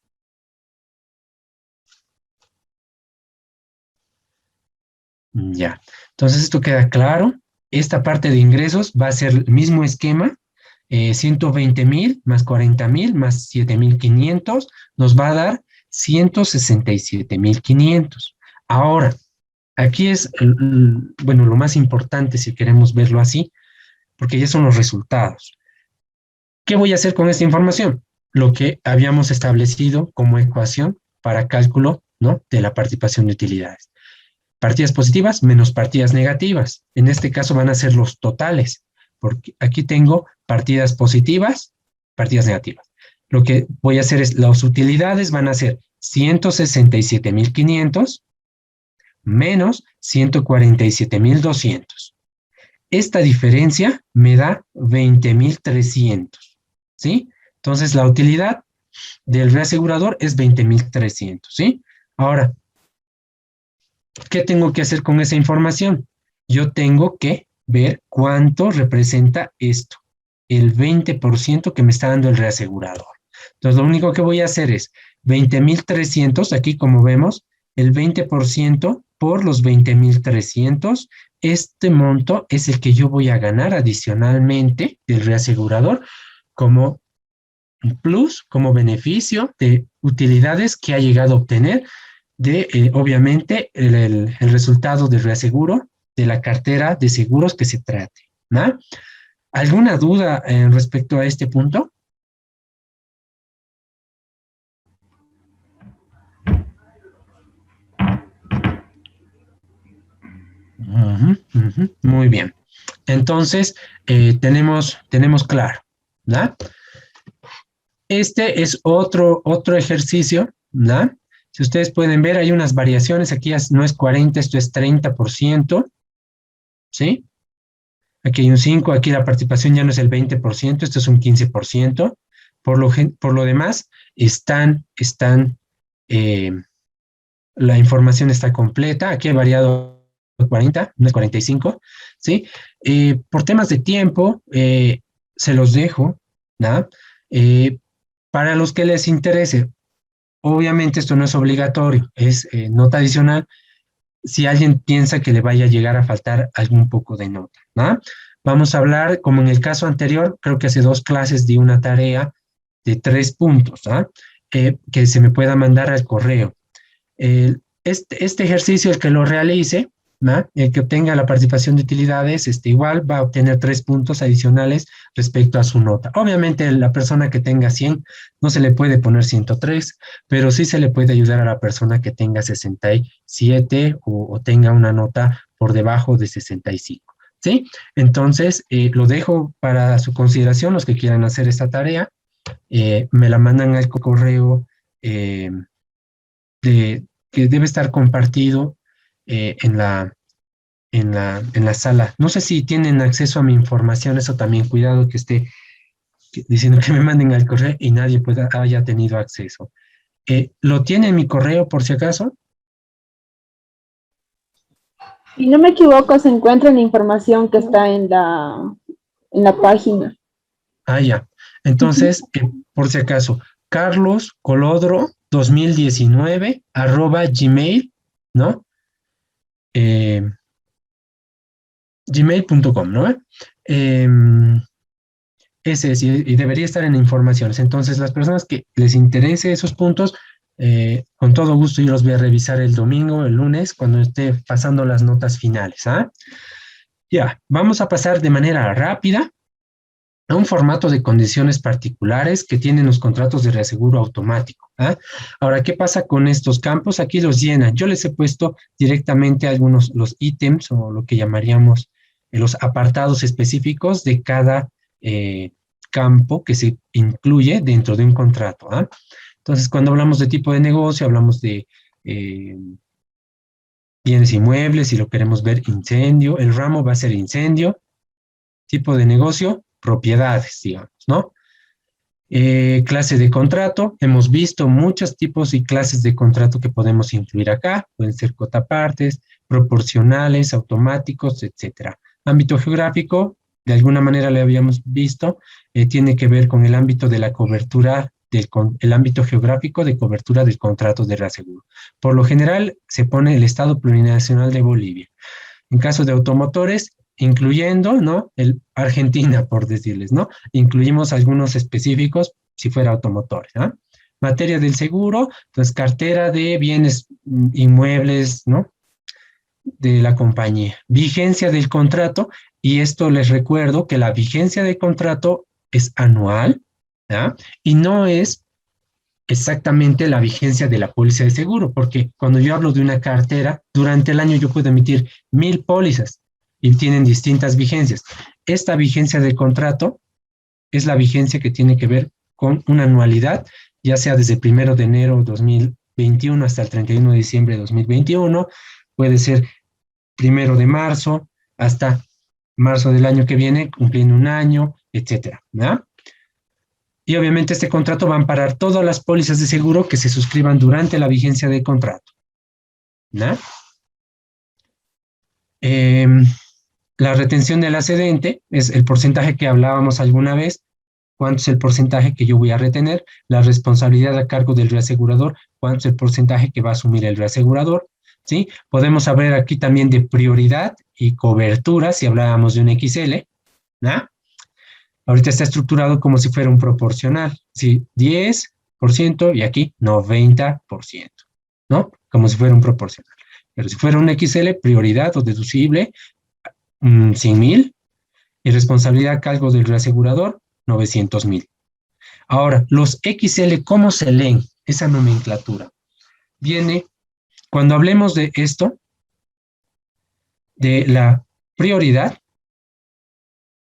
Ya. Entonces esto queda claro. Esta parte de ingresos va a ser el mismo esquema. 120,000 más 40,000 más 7,500 nos va a dar 167,500. Ahora, aquí es, bueno, lo más importante si queremos verlo así, porque ya son los resultados. ¿Qué voy a hacer con esta información? Lo que habíamos establecido como ecuación para cálculo, ¿no?, de la participación de utilidades. Partidas positivas menos partidas negativas. En este caso van a ser los totales, porque aquí tengo partidas positivas, partidas negativas. Lo que voy a hacer es, las utilidades van a ser 167,500 menos 147,200. Esta diferencia me da 20,300, ¿sí? Entonces la utilidad del reasegurador es 20,300, ¿sí? Ahora, ¿qué tengo que hacer con esa información? Yo tengo que ver cuánto representa esto, el 20% que me está dando el reasegurador. Entonces, lo único que voy a hacer es 20,300, aquí como vemos, el 20% por los 20,300, este monto es el que yo voy a ganar adicionalmente del reasegurador como plus, como beneficio de utilidades que ha llegado a obtener de, obviamente, el resultado del reaseguro de la cartera de seguros que se trate, ¿no? ¿Alguna duda respecto a este punto? Muy bien. Entonces, tenemos claro, ¿no? Este es otro ejercicio, ¿no? Si ustedes pueden ver, hay unas variaciones. Aquí no es 40, esto es 30%, ¿sí? Aquí hay un 5, aquí la participación ya no es el 20%, esto es un 15%. Por lo demás, la información está completa. Aquí he variado 40, no es 45, ¿sí? Por temas de tiempo, se los dejo, ¿no? Para los que les interese, obviamente esto no es obligatorio, es nota adicional si alguien piensa que le vaya a llegar a faltar algún poco de nota, ¿no? Vamos a hablar, como en el caso anterior, creo que hace 2 clases di una tarea de 3 puntos, ¿no? Que se me pueda mandar al correo. Este ejercicio, el que lo realice, ¿no?, el que obtenga la participación de utilidades, igual va a obtener 3 puntos adicionales respecto a su nota. Obviamente, la persona que tenga 100 no se le puede poner 103, pero sí se le puede ayudar a la persona que tenga 67 o tenga una nota por debajo de 65, ¿sí? Entonces, lo dejo para su consideración, los que quieran hacer esta tarea. Me la mandan al correo que debe estar compartido en la sala. No sé si tienen acceso a mi información, eso también, cuidado que esté diciendo que me manden al correo y nadie haya tenido acceso. ¿Lo tiene en mi correo por si acaso? Si no me equivoco, se encuentra en la información que está en la página. Ah, ya. Entonces, por si acaso, Carlos Colodro 2019 @gmail, ¿no? Gmail.com, ¿no? Ese es, y debería estar en informaciones. Entonces, las personas que les interese esos puntos, con todo gusto yo los voy a revisar el domingo, el lunes, cuando esté pasando las notas finales, ¿ah? Ya, vamos a pasar de manera rápida a un formato de condiciones particulares que tienen los contratos de reaseguro automático, ¿ah? Ahora, ¿qué pasa con estos campos? Aquí los llenan. Yo les he puesto directamente algunos, los ítems o lo que llamaríamos los apartados específicos de cada campo que se incluye dentro de un contrato. Entonces, cuando hablamos de tipo de negocio, hablamos de bienes inmuebles, si lo queremos ver, incendio. El ramo va a ser incendio. Tipo de negocio, propiedades, digamos, ¿no? Clase de contrato, hemos visto muchos tipos y clases de contrato que podemos incluir acá, pueden ser cotapartes, proporcionales, automáticos, etcétera. Ámbito geográfico, de alguna manera le habíamos visto, tiene que ver con el ámbito de la cobertura, el ámbito geográfico de cobertura del contrato de reaseguro. Por lo general, se pone el Estado Plurinacional de Bolivia. En caso de automotores, incluyendo, ¿no? Argentina, por decirles, ¿no? Incluimos algunos específicos si fuera automotores, ¿ah? Materia del seguro, pues cartera de bienes inmuebles, ¿no? De la compañía. Vigencia del contrato, y esto les recuerdo que la vigencia del contrato es anual, ¿ah? Y no es exactamente la vigencia de la póliza de seguro, porque cuando yo hablo de una cartera, durante el año yo puedo emitir 1000 pólizas, y tienen distintas vigencias. Esta vigencia del contrato es la vigencia que tiene que ver con una anualidad, ya sea desde el 1 de enero de 2021 hasta el 31 de diciembre de 2021, puede ser 1 de marzo hasta marzo del año que viene, cumpliendo un año, etcétera, ¿no? Y obviamente este contrato va a amparar todas las pólizas de seguro que se suscriban durante la vigencia del contrato, ¿no? La retención del excedente es el porcentaje que hablábamos alguna vez. ¿Cuánto es el porcentaje que yo voy a retener? La responsabilidad a cargo del reasegurador. ¿Cuánto es el porcentaje que va a asumir el reasegurador? ¿Sí? Podemos hablar aquí también de prioridad y cobertura, si hablábamos de un XL, ¿no? Ahorita está estructurado como si fuera un proporcional. ¿Sí? 10% y aquí 90%, ¿no? Como si fuera un proporcional. Pero si fuera un XL, prioridad o deducible, 100,000, y responsabilidad a cargo del reasegurador, 900,000. Ahora, los XL, ¿cómo se leen esa nomenclatura? Viene, cuando hablemos de esto, de la prioridad,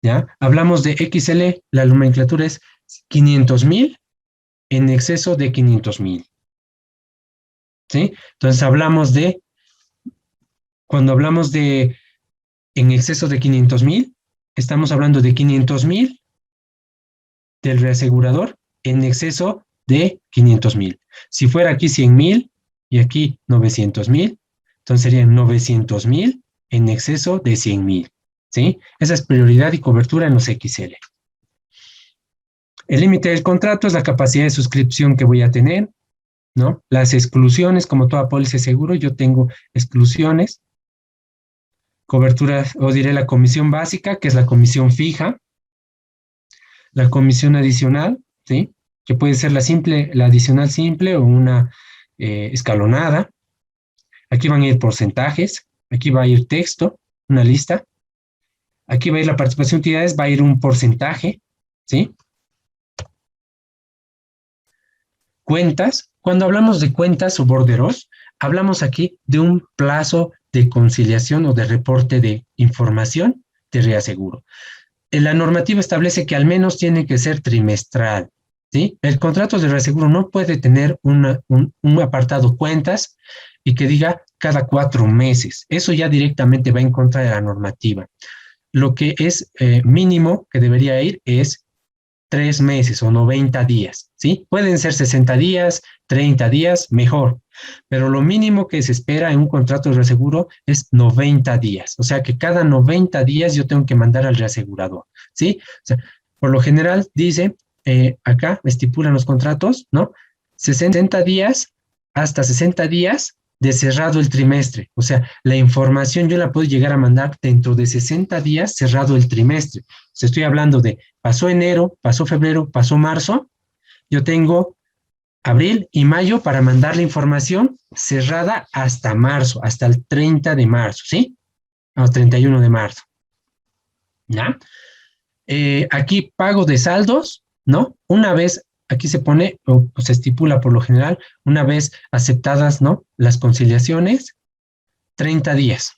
¿ya? Hablamos de XL, la nomenclatura es 500,000 en exceso de 500,000. ¿Sí? Entonces hablamos de, cuando hablamos de en exceso de 500,000, estamos hablando de 500,000 del reasegurador en exceso de 500,000. Si fuera aquí 100,000 y aquí 900,000, entonces serían 900,000 en exceso de 100,000. ¿Sí? Esa es prioridad y cobertura en los XL. El límite del contrato es la capacidad de suscripción que voy a tener, ¿no? Las exclusiones, como toda póliza de seguro, yo tengo exclusiones. Cobertura, o diré la comisión básica, que es la comisión fija. La comisión adicional, ¿sí? Que puede ser la simple, la adicional simple o una escalonada. Aquí van a ir porcentajes, aquí va a ir texto, una lista. Aquí va a ir la participación de utilidades, va a ir un porcentaje, ¿sí? Cuentas. Cuando hablamos de cuentas o borderos, hablamos aquí de un plazo de conciliación o de reporte de información de reaseguro. La normativa establece que al menos tiene que ser trimestral, ¿sí? El contrato de reaseguro no puede tener un apartado cuentas y que diga cada 4 meses. Eso ya directamente va en contra de la normativa. Lo que es mínimo que debería ir es 3 meses o 90 días, ¿sí? Pueden ser 60 días, 30 días, mejor. Pero lo mínimo que se espera en un contrato de reaseguro es 90 días. O sea que cada 90 días yo tengo que mandar al reasegurador, ¿sí? O sea, por lo general dice, acá estipulan los contratos, ¿no? 60 días hasta 60 días de cerrado el trimestre. O sea, la información yo la puedo llegar a mandar dentro de 60 días cerrado el trimestre. O sea, estoy hablando de pasó enero, pasó febrero, pasó marzo. Yo tengo abril y mayo para mandar la información cerrada hasta marzo, hasta el 30 de marzo, ¿sí? O 31 de marzo. ¿Ya? Aquí pago de saldos, ¿no? Una vez, aquí se pone, o se estipula por lo general, una vez aceptadas, ¿no? Las conciliaciones, 30 días.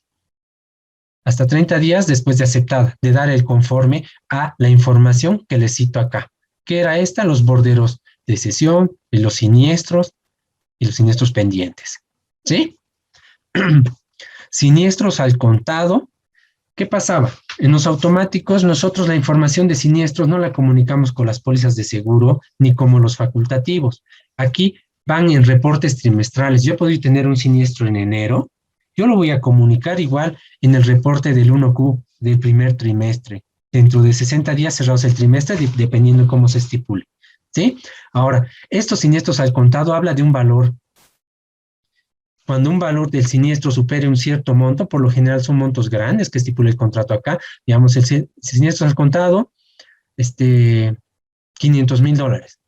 hasta 30 días después de aceptada, de dar el conforme a la información que les cito acá. ¿Qué era esta? Los borderos de cesión, y los siniestros pendientes. ¿Sí? Siniestros al contado. ¿Qué pasaba? En los automáticos, nosotros la información de siniestros no la comunicamos con las pólizas de seguro ni como los facultativos. Aquí van en reportes trimestrales. Yo podría tener un siniestro en enero, yo lo voy a comunicar igual en el reporte del 1Q del primer trimestre. Dentro de 60 días cerrados el trimestre, dependiendo de cómo se estipule. ¿Sí? Ahora, estos siniestros al contado habla de un valor. Cuando un valor del siniestro supere un cierto monto, por lo general son montos grandes que estipula el contrato acá, digamos, el siniestro al contado, $500,000.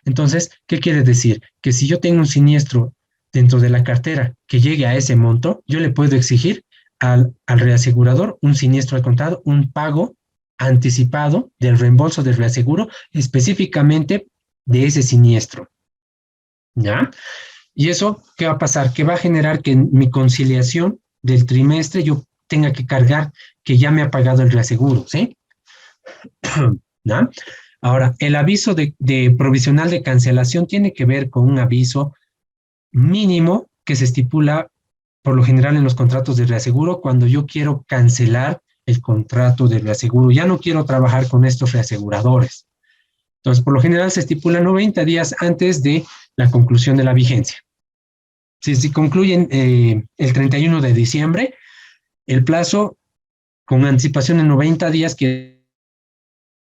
Entonces, ¿qué quiere decir? Que si yo tengo un siniestro dentro de la cartera que llegue a ese monto, yo le puedo exigir al reasegurador un siniestro al contado, un pago anticipado del reembolso del reaseguro, específicamente de ese siniestro. ¿Ya? Y eso, ¿qué va a pasar? Que va a generar que en mi conciliación del trimestre yo tenga que cargar que ya me ha pagado el reaseguro, ¿sí? ¿No? Ahora, el aviso de provisional de cancelación tiene que ver con un aviso mínimo que se estipula por lo general en los contratos de reaseguro cuando yo quiero cancelar el contrato de reaseguro. Ya no quiero trabajar con estos reaseguradores. Entonces, por lo general se estipula 90 días antes de la conclusión de la vigencia. Si concluyen el 31 de diciembre, el plazo con anticipación en 90 días, quiere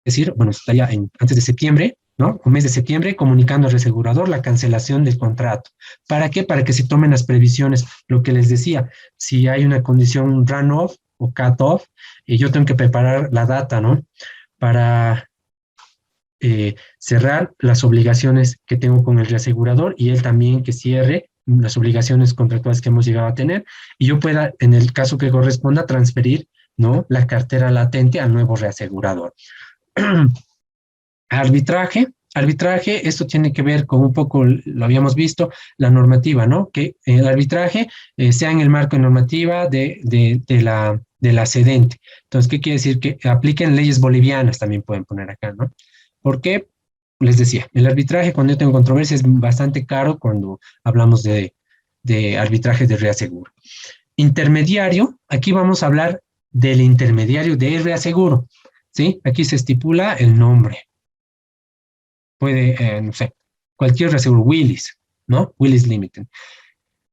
decir, bueno, estaría antes de septiembre, ¿no? Un mes de septiembre, comunicando al reasegurador la cancelación del contrato. ¿Para qué? Para que se tomen las previsiones. Lo que les decía, si hay una condición run-off o cut-off, yo tengo que preparar la data, ¿no? Para cerrar las obligaciones que tengo con el reasegurador y él también que cierre las obligaciones contractuales que hemos llegado a tener y yo pueda, en el caso que corresponda, transferir, ¿no?, la cartera latente al nuevo reasegurador. Arbitraje, esto tiene que ver con un poco, lo habíamos visto, la normativa, ¿no? Que el arbitraje sea en el marco de normativa de la cedente. Entonces, ¿qué quiere decir? Que apliquen leyes bolivianas, también pueden poner acá, ¿no? Porque, les decía, el arbitraje cuando yo tengo controversia es bastante caro cuando hablamos de arbitraje de reaseguro. Intermediario, aquí vamos a hablar del intermediario de reaseguro, ¿sí? Aquí se estipula el nombre. Puede, no sé, cualquier reaseguro, Willis, ¿no? Willis Limited.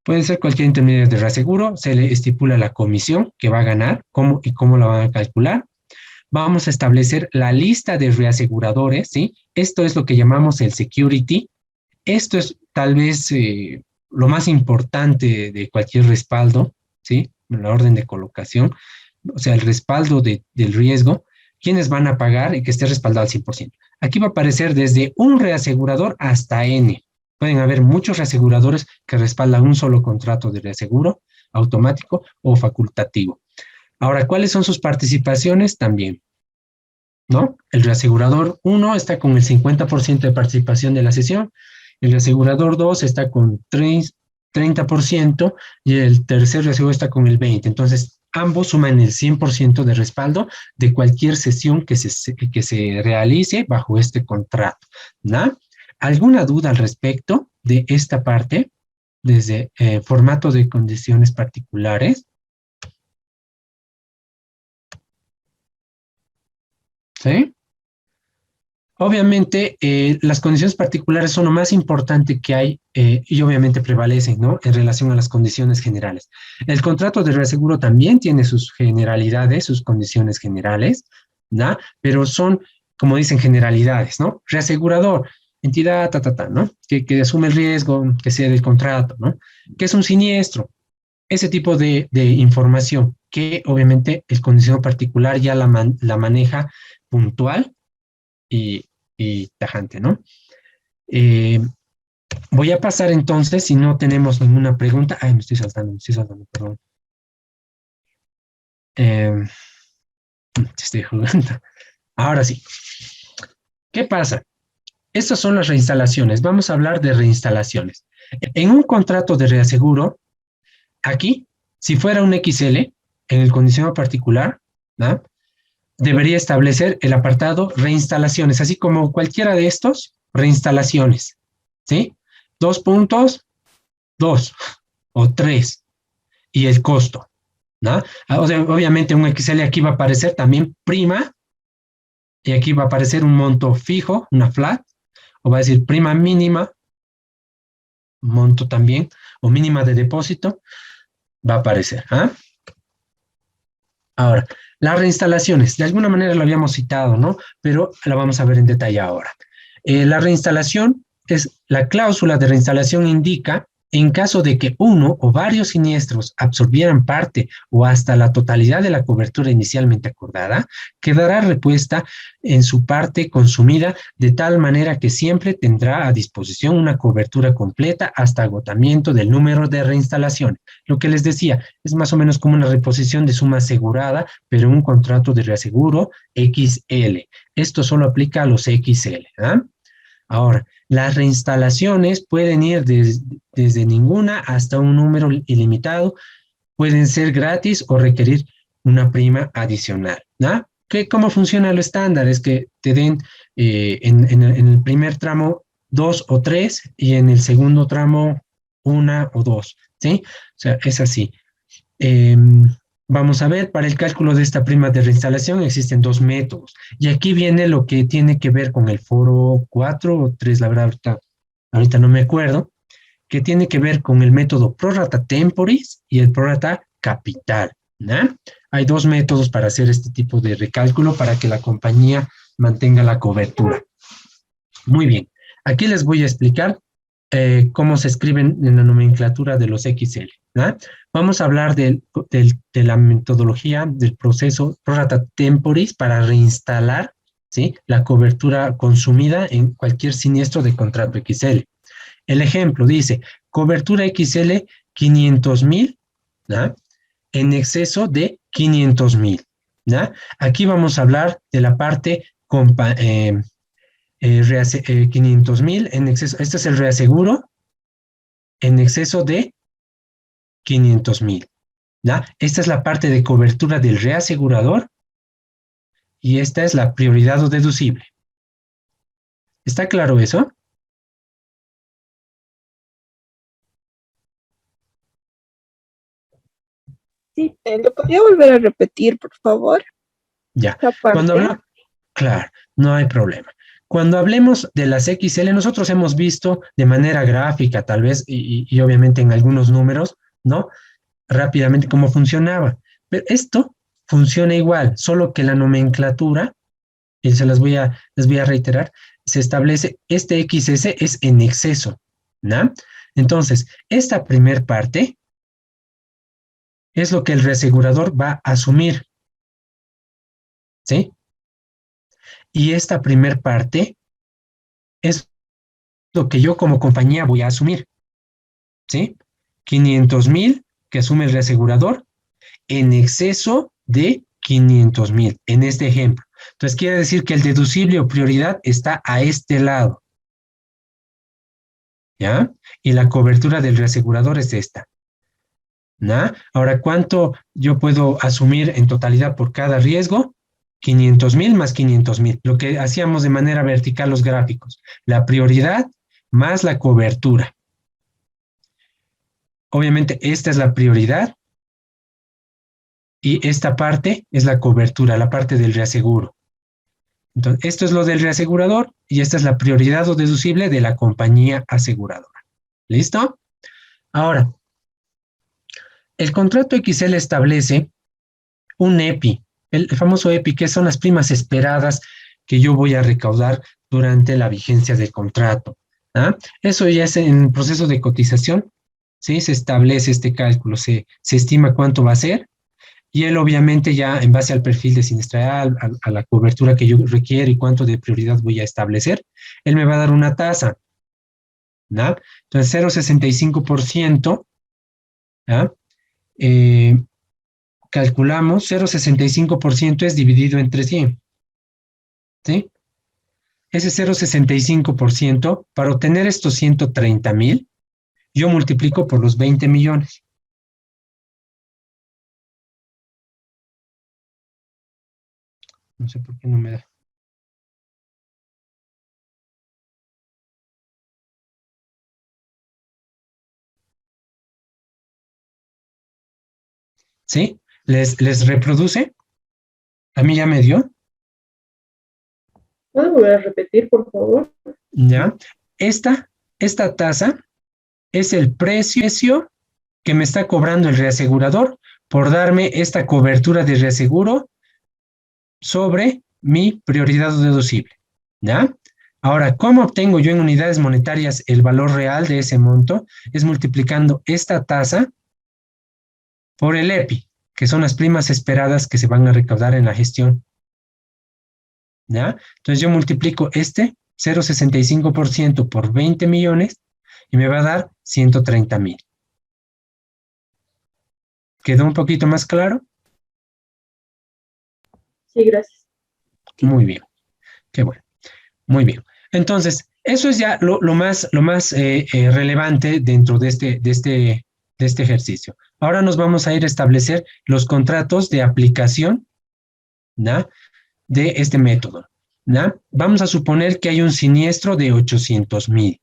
Puede ser cualquier intermediario de reaseguro, se le estipula la comisión que va a ganar, cómo y cómo la van a calcular. Vamos a establecer la lista de reaseguradores, ¿sí? Esto es lo que llamamos el security. Esto es tal vez lo más importante de cualquier respaldo, ¿sí? La orden de colocación, o sea, el respaldo del riesgo, quiénes van a pagar y que esté respaldado al 100%. Aquí va a aparecer desde un reasegurador hasta N. Pueden haber muchos reaseguradores que respaldan un solo contrato de reaseguro automático o facultativo. Ahora, ¿cuáles son sus participaciones? También, ¿no? El reasegurador 1 está con el 50% de participación de la cesión, el reasegurador 2 está con 30% y el tercer reasegurador está con el 20%. Entonces, ambos suman el 100% de respaldo de cualquier cesión que se realice bajo este contrato, ¿no? ¿Alguna duda al respecto de esta parte? Desde formato de condiciones particulares. ¿Sí? Obviamente, las condiciones particulares son lo más importante que hay y obviamente prevalecen, ¿no?, en relación a las condiciones generales. El contrato de reaseguro también tiene sus generalidades, sus condiciones generales, ¿no? Pero son, como dicen, generalidades, ¿no? Reasegurador, entidad, ¿no? Que asume el riesgo, que cede el contrato, ¿no? Que es un siniestro. Ese tipo de información que obviamente el condicionado particular ya la maneja puntual y tajante, ¿no? Voy a pasar entonces, si no tenemos ninguna pregunta. Ay, me estoy saltando, perdón. Estoy jugando. Ahora sí. ¿Qué pasa? Estas son las reinstalaciones. Vamos a hablar de reinstalaciones. En un contrato de reaseguro, aquí, si fuera un XL, en el condicionado particular, ¿no?, debería establecer el apartado reinstalaciones, así como cualquiera de estos, reinstalaciones, ¿sí? 2 puntos, 2 o 3, y el costo, ¿no? O sea, obviamente un XL aquí va a aparecer también prima, y aquí va a aparecer un monto fijo, una flat, o va a decir prima mínima, monto también, o mínima de depósito, va a aparecer, ¿ah? Ahora, las reinstalaciones, de alguna manera lo habíamos citado, ¿no? Pero la vamos a ver en detalle ahora. La reinstalación la cláusula de reinstalación indica en caso de que uno o varios siniestros absorbieran parte o hasta la totalidad de la cobertura inicialmente acordada, quedará repuesta en su parte consumida de tal manera que siempre tendrá a disposición una cobertura completa hasta agotamiento del número de reinstalaciones. Lo que les decía, es más o menos como una reposición de suma asegurada, pero un contrato de reaseguro XL. Esto solo aplica a los XL, ¿ah? Ahora, las reinstalaciones pueden ir desde ninguna hasta un número ilimitado, pueden ser gratis o requerir una prima adicional, ¿no? ¿Cómo funciona lo estándar? Es que te den en el primer tramo 2 o 3 y en el segundo tramo 1 o 2, ¿sí? O sea, es así. Vamos a ver, para el cálculo de esta prima de reinstalación existen 2 métodos. Y aquí viene lo que tiene que ver con el foro 4 o 3, la verdad, ahorita no me acuerdo, que tiene que ver con el método prorata temporis y el prorata capital, ¿no? Hay 2 métodos para hacer este tipo de recálculo para que la compañía mantenga la cobertura. Muy bien, aquí les voy a explicar cómo se escriben en la nomenclatura de los XL, ¿no? Vamos a hablar de la metodología del proceso prorata temporis para reinstalar, ¿sí?, la cobertura consumida en cualquier siniestro de contrato XL. El ejemplo dice, cobertura XL 500,000, ¿no?, en exceso de 500,000, ¿no? Aquí vamos a hablar de la parte 500,000 en exceso. Este es el reaseguro en exceso de 500,000, ¿ya? Esta es la parte de cobertura del reasegurador y esta es la prioridad o deducible. ¿Está claro eso? Sí, ¿lo podría volver a repetir, por favor? Ya. Esa parte. Claro, no hay problema. Cuando hablemos de las XL, nosotros hemos visto de manera gráfica, tal vez, y obviamente en algunos números, ¿no?, rápidamente cómo funcionaba. Pero esto funciona igual, solo que la nomenclatura, y se les voy a reiterar, se establece, este XS es en exceso, ¿no? Entonces, esta primer parte es lo que el reasegurador va a asumir, ¿sí? Y esta primer parte es lo que yo como compañía voy a asumir, ¿sí? 500,000 que asume el reasegurador en exceso de 500,000 en este ejemplo. Entonces quiere decir que el deducible o prioridad está a este lado, ¿ya? Y la cobertura del reasegurador es esta, ¿no? Ahora, ¿cuánto yo puedo asumir en totalidad por cada riesgo? 500,000 más 500,000, lo que hacíamos de manera vertical los gráficos, la prioridad más la cobertura. Obviamente esta es la prioridad y esta parte es la cobertura, la parte del reaseguro. Entonces, esto es lo del reasegurador y esta es la prioridad o deducible de la compañía aseguradora. ¿Listo? Ahora, el contrato XL establece un EPI, el famoso EPI, que son las primas esperadas que yo voy a recaudar durante la vigencia del contrato, ¿ah? Eso ya es en el proceso de cotización, ¿sí? Se establece este cálculo, se estima cuánto va a ser, y él obviamente ya en base al perfil de siniestralidad, a la cobertura que yo requiero y cuánto de prioridad voy a establecer, él me va a dar una tasa, ¿no? Entonces 0,65%, ¿ah? Calculamos, 0,65% es dividido entre 100, ¿sí? Ese 0,65%, para obtener estos 130,000, yo multiplico por los 20 millones. No sé por qué no me da. ¿Sí? ¿Les reproduce? A mí ya me dio. ¿Puedo volver a repetir, por favor? ¿Ya? Esta tasa es el precio que me está cobrando el reasegurador por darme esta cobertura de reaseguro sobre mi prioridad deducible, ¿ya? Ahora, ¿cómo obtengo yo en unidades monetarias el valor real de ese monto? Es multiplicando esta tasa por el EPI, que son las primas esperadas que se van a recaudar en la gestión, ¿ya? Entonces yo multiplico este 0,65% por 20 millones y me va a dar 130,000. ¿Quedó un poquito más claro? Sí, gracias. Muy bien, qué bueno. Muy bien. Entonces, eso es ya lo más relevante dentro de este ejercicio. Ahora nos vamos a ir a establecer los contratos de aplicación, ¿no?, de este método, ¿no? Vamos a suponer que hay un siniestro de 800,000,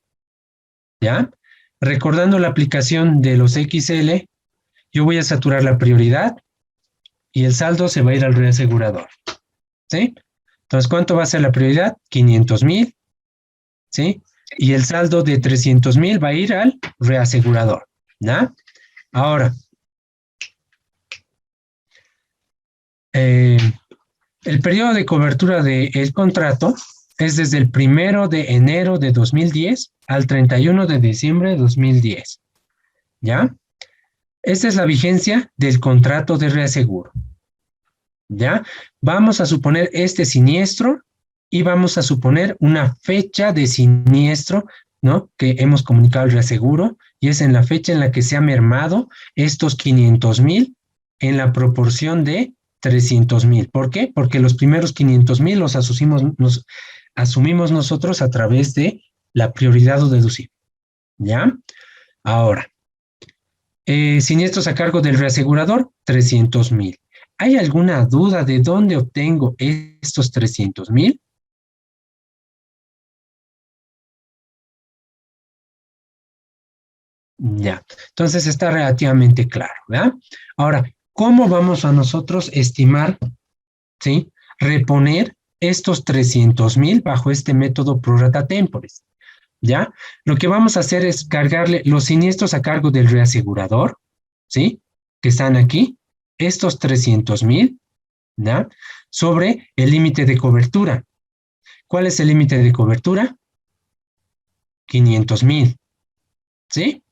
¿ya? Recordando la aplicación de los XL, yo voy a saturar la prioridad y el saldo se va a ir al reasegurador, ¿sí? Entonces, ¿cuánto va a ser la prioridad? 500,000, ¿sí? Y el saldo de 300,000 va a ir al reasegurador, ¿no? Ahora, el periodo de cobertura del contrato es desde el 1 de enero de 2010 al 31 de diciembre de 2010, ¿ya? Esta es la vigencia del contrato de reaseguro, ¿ya? Vamos a suponer este siniestro y vamos a suponer una fecha de siniestro, ¿no?, que hemos comunicado al reaseguro, y es en la fecha en la que se ha mermado estos 500,000 en la proporción de 300,000. ¿Por qué? Porque los primeros 500,000 los asumimos nosotros a través de la prioridad o deducible, ¿ya? Ahora, siniestros a cargo del reasegurador, 300,000. ¿Hay alguna duda de dónde obtengo estos 300,000? Ya, entonces está relativamente claro, ¿verdad? Ahora, ¿cómo vamos a nosotros estimar, ¿sí?, reponer estos 300,000 bajo este método pro rata temporis? ¿Ya? Lo que vamos a hacer es cargarle los siniestros a cargo del reasegurador, ¿sí?, que están aquí, estos 300,000, ¿ya?, sobre el límite de cobertura. ¿Cuál es el límite de cobertura? 500,000, ¿sí?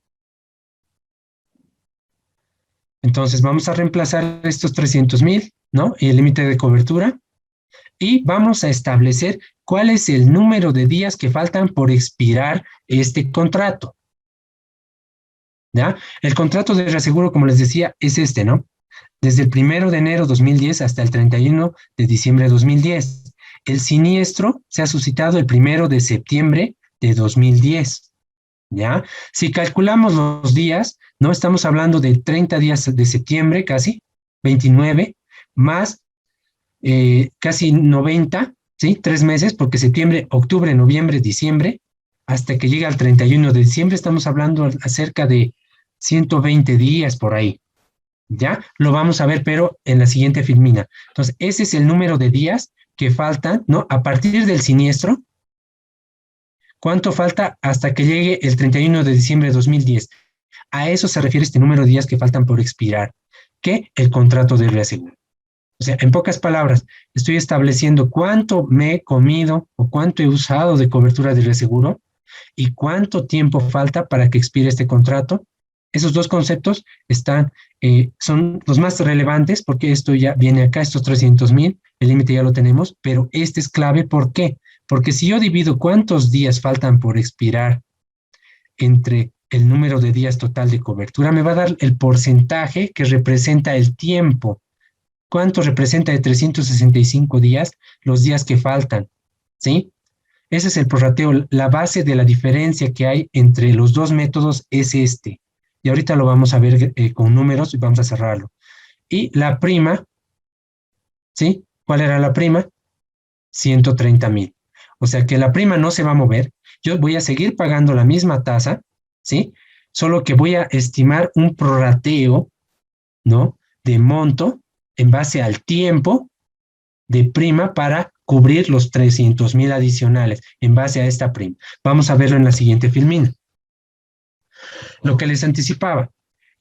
Entonces vamos a reemplazar estos 300,000, ¿no?, y el límite de cobertura, y vamos a establecer cuál es el número de días que faltan por expirar este contrato, ¿ya? El contrato de reaseguro, como les decía, es este, ¿no? Desde el 1 de enero de 2010 hasta el 31 de diciembre de 2010. El siniestro se ha suscitado el 1 de septiembre de 2010, ¿ya? Si calculamos los días, no estamos hablando de 30 días de septiembre, casi, 29, más casi 90, ¿sí? 3 meses, porque septiembre, octubre, noviembre, diciembre, hasta que llega al 31 de diciembre, estamos hablando acerca de 120 días por ahí, ¿ya? Lo vamos a ver, pero en la siguiente filmina. Entonces, ese es el número de días que faltan, ¿no?, a partir del siniestro. ¿Cuánto falta hasta que llegue el 31 de diciembre de 2010? A eso se refiere este número de días que faltan por expirar, que el contrato de reaseguro. O sea, en pocas palabras, estoy estableciendo cuánto me he comido o cuánto he usado de cobertura de reaseguro y cuánto tiempo falta para que expire este contrato. Esos dos conceptos son los más relevantes, porque esto ya viene acá, estos 300,000, el límite ya lo tenemos, pero este es clave. ¿Por qué? Porque si yo divido cuántos días faltan por expirar entre el número de días total de cobertura, me va a dar el porcentaje que representa el tiempo. ¿Cuánto representa de 365 días los días que faltan? ¿Sí? Ese es el prorrateo. La base de la diferencia que hay entre los dos métodos es este. Y ahorita lo vamos a ver con números y vamos a cerrarlo. Y la prima, ¿sí?, ¿Cuál era la prima? 130,000. O sea que la prima no se va a mover. Yo voy a seguir pagando la misma tasa, ¿sí? Solo que voy a estimar un prorrateo, ¿no? De monto en base al tiempo de prima para cubrir los 300,000 adicionales en base a esta prima. Vamos a verlo en la siguiente filmina. Lo que les anticipaba,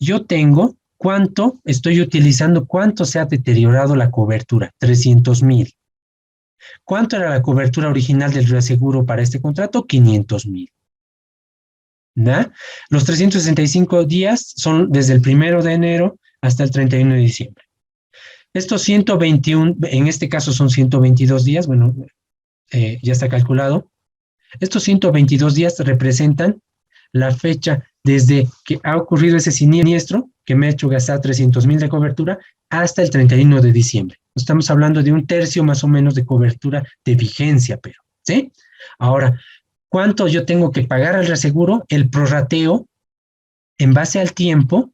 yo tengo cuánto estoy utilizando, cuánto se ha deteriorado la cobertura, 300,000. ¿Cuánto era la cobertura original del reaseguro para este contrato? 500,000. ¿No? Los 365 días son desde el 1 de enero hasta el 31 de diciembre. Estos 121, en este caso son 122 días, bueno, ya está calculado. Estos 122 días representan la fecha desde que ha ocurrido ese siniestro que me ha hecho gastar 300,000 de cobertura hasta el 31 de diciembre. Estamos hablando de un tercio más o menos de cobertura de vigencia, pero, ¿sí? Ahora, ¿cuánto yo tengo que pagar al reaseguro? El prorrateo en base al tiempo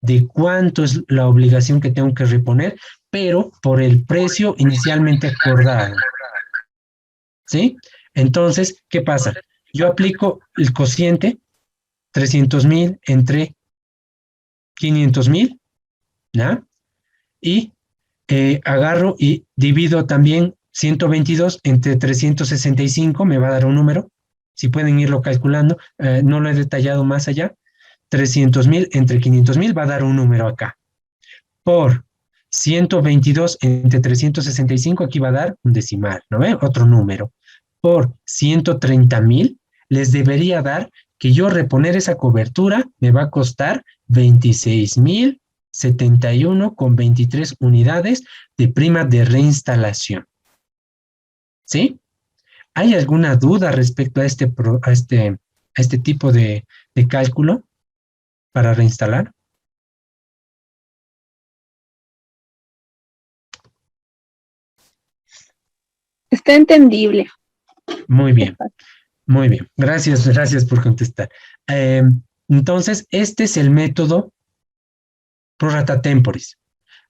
de cuánto es la obligación que tengo que reponer, pero por el precio inicialmente acordado. ¿Sí? Entonces, ¿qué pasa? Yo aplico el cociente 300,000 entre 500,000, ¿no? Y agarro y divido también 122 entre 365, me va a dar un número. Si pueden irlo calculando, no lo he detallado más allá. 300,000 entre 500,000 va a dar un número acá. Por 122 entre 365, aquí va a dar un decimal, ¿no ve? Otro número. Por 130,000, les debería dar que yo reponer esa cobertura me va a costar 26,071,23 unidades de prima de reinstalación. ¿Sí? ¿Hay alguna duda respecto a este tipo de cálculo para reinstalar? Está entendible. Muy bien, muy bien. Gracias por contestar. Entonces, este es el método prorata temporis.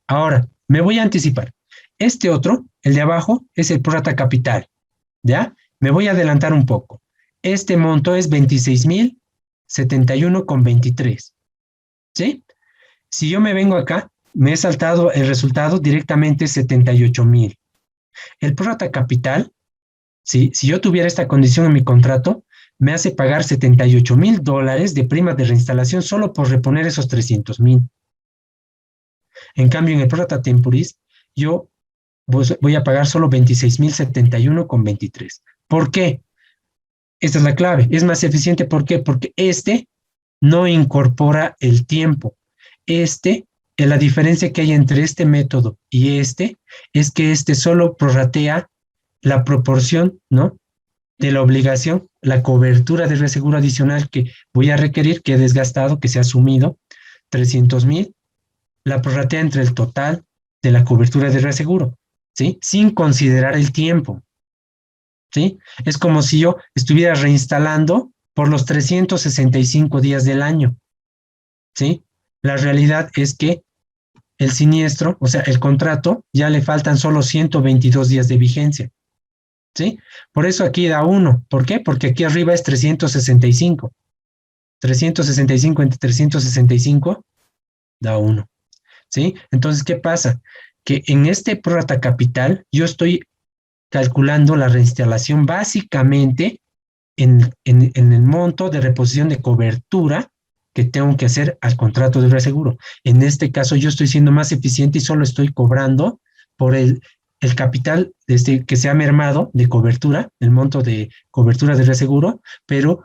Ahora, me voy a anticipar. Este otro, el de abajo, es el prorata capital. ¿Ya? Me voy a adelantar un poco. Este monto es 26,071,23. ¿Sí? Si yo me vengo acá, me he saltado el resultado directamente 78,000. El prorata capital, si yo tuviera esta condición en mi contrato, me hace pagar $78,000 de prima de reinstalación solo por reponer esos 300,000. En cambio, en el prorata temporis, yo voy a pagar solo 26,071,23. ¿Por qué? Esta es la clave. Es más eficiente. ¿Por qué? Porque este no incorpora el tiempo. La diferencia que hay entre este método y este es que este solo prorratea la proporción, ¿no?, de la obligación, la cobertura de reaseguro adicional que voy a requerir, que he desgastado, que se ha asumido, 300,000, la prorratea entre el total de la cobertura de reaseguro, ¿sí? Sin considerar el tiempo, ¿sí? Es como si yo estuviera reinstalando por los 365 días del año, ¿sí? La realidad es que el siniestro, o sea, el contrato, ya le faltan solo 122 días de vigencia, ¿sí? Por eso aquí da 1. ¿Por qué? Porque aquí arriba es 365. 365 entre 365 da 1, ¿sí? Entonces, ¿qué pasa? Que en este prorata capital yo estoy calculando la reinstalación básicamente en el monto de reposición de cobertura que tengo que hacer al contrato de reaseguro. En este caso yo estoy siendo más eficiente y solo estoy cobrando por el capital que se ha mermado de cobertura, el monto de cobertura de reaseguro, pero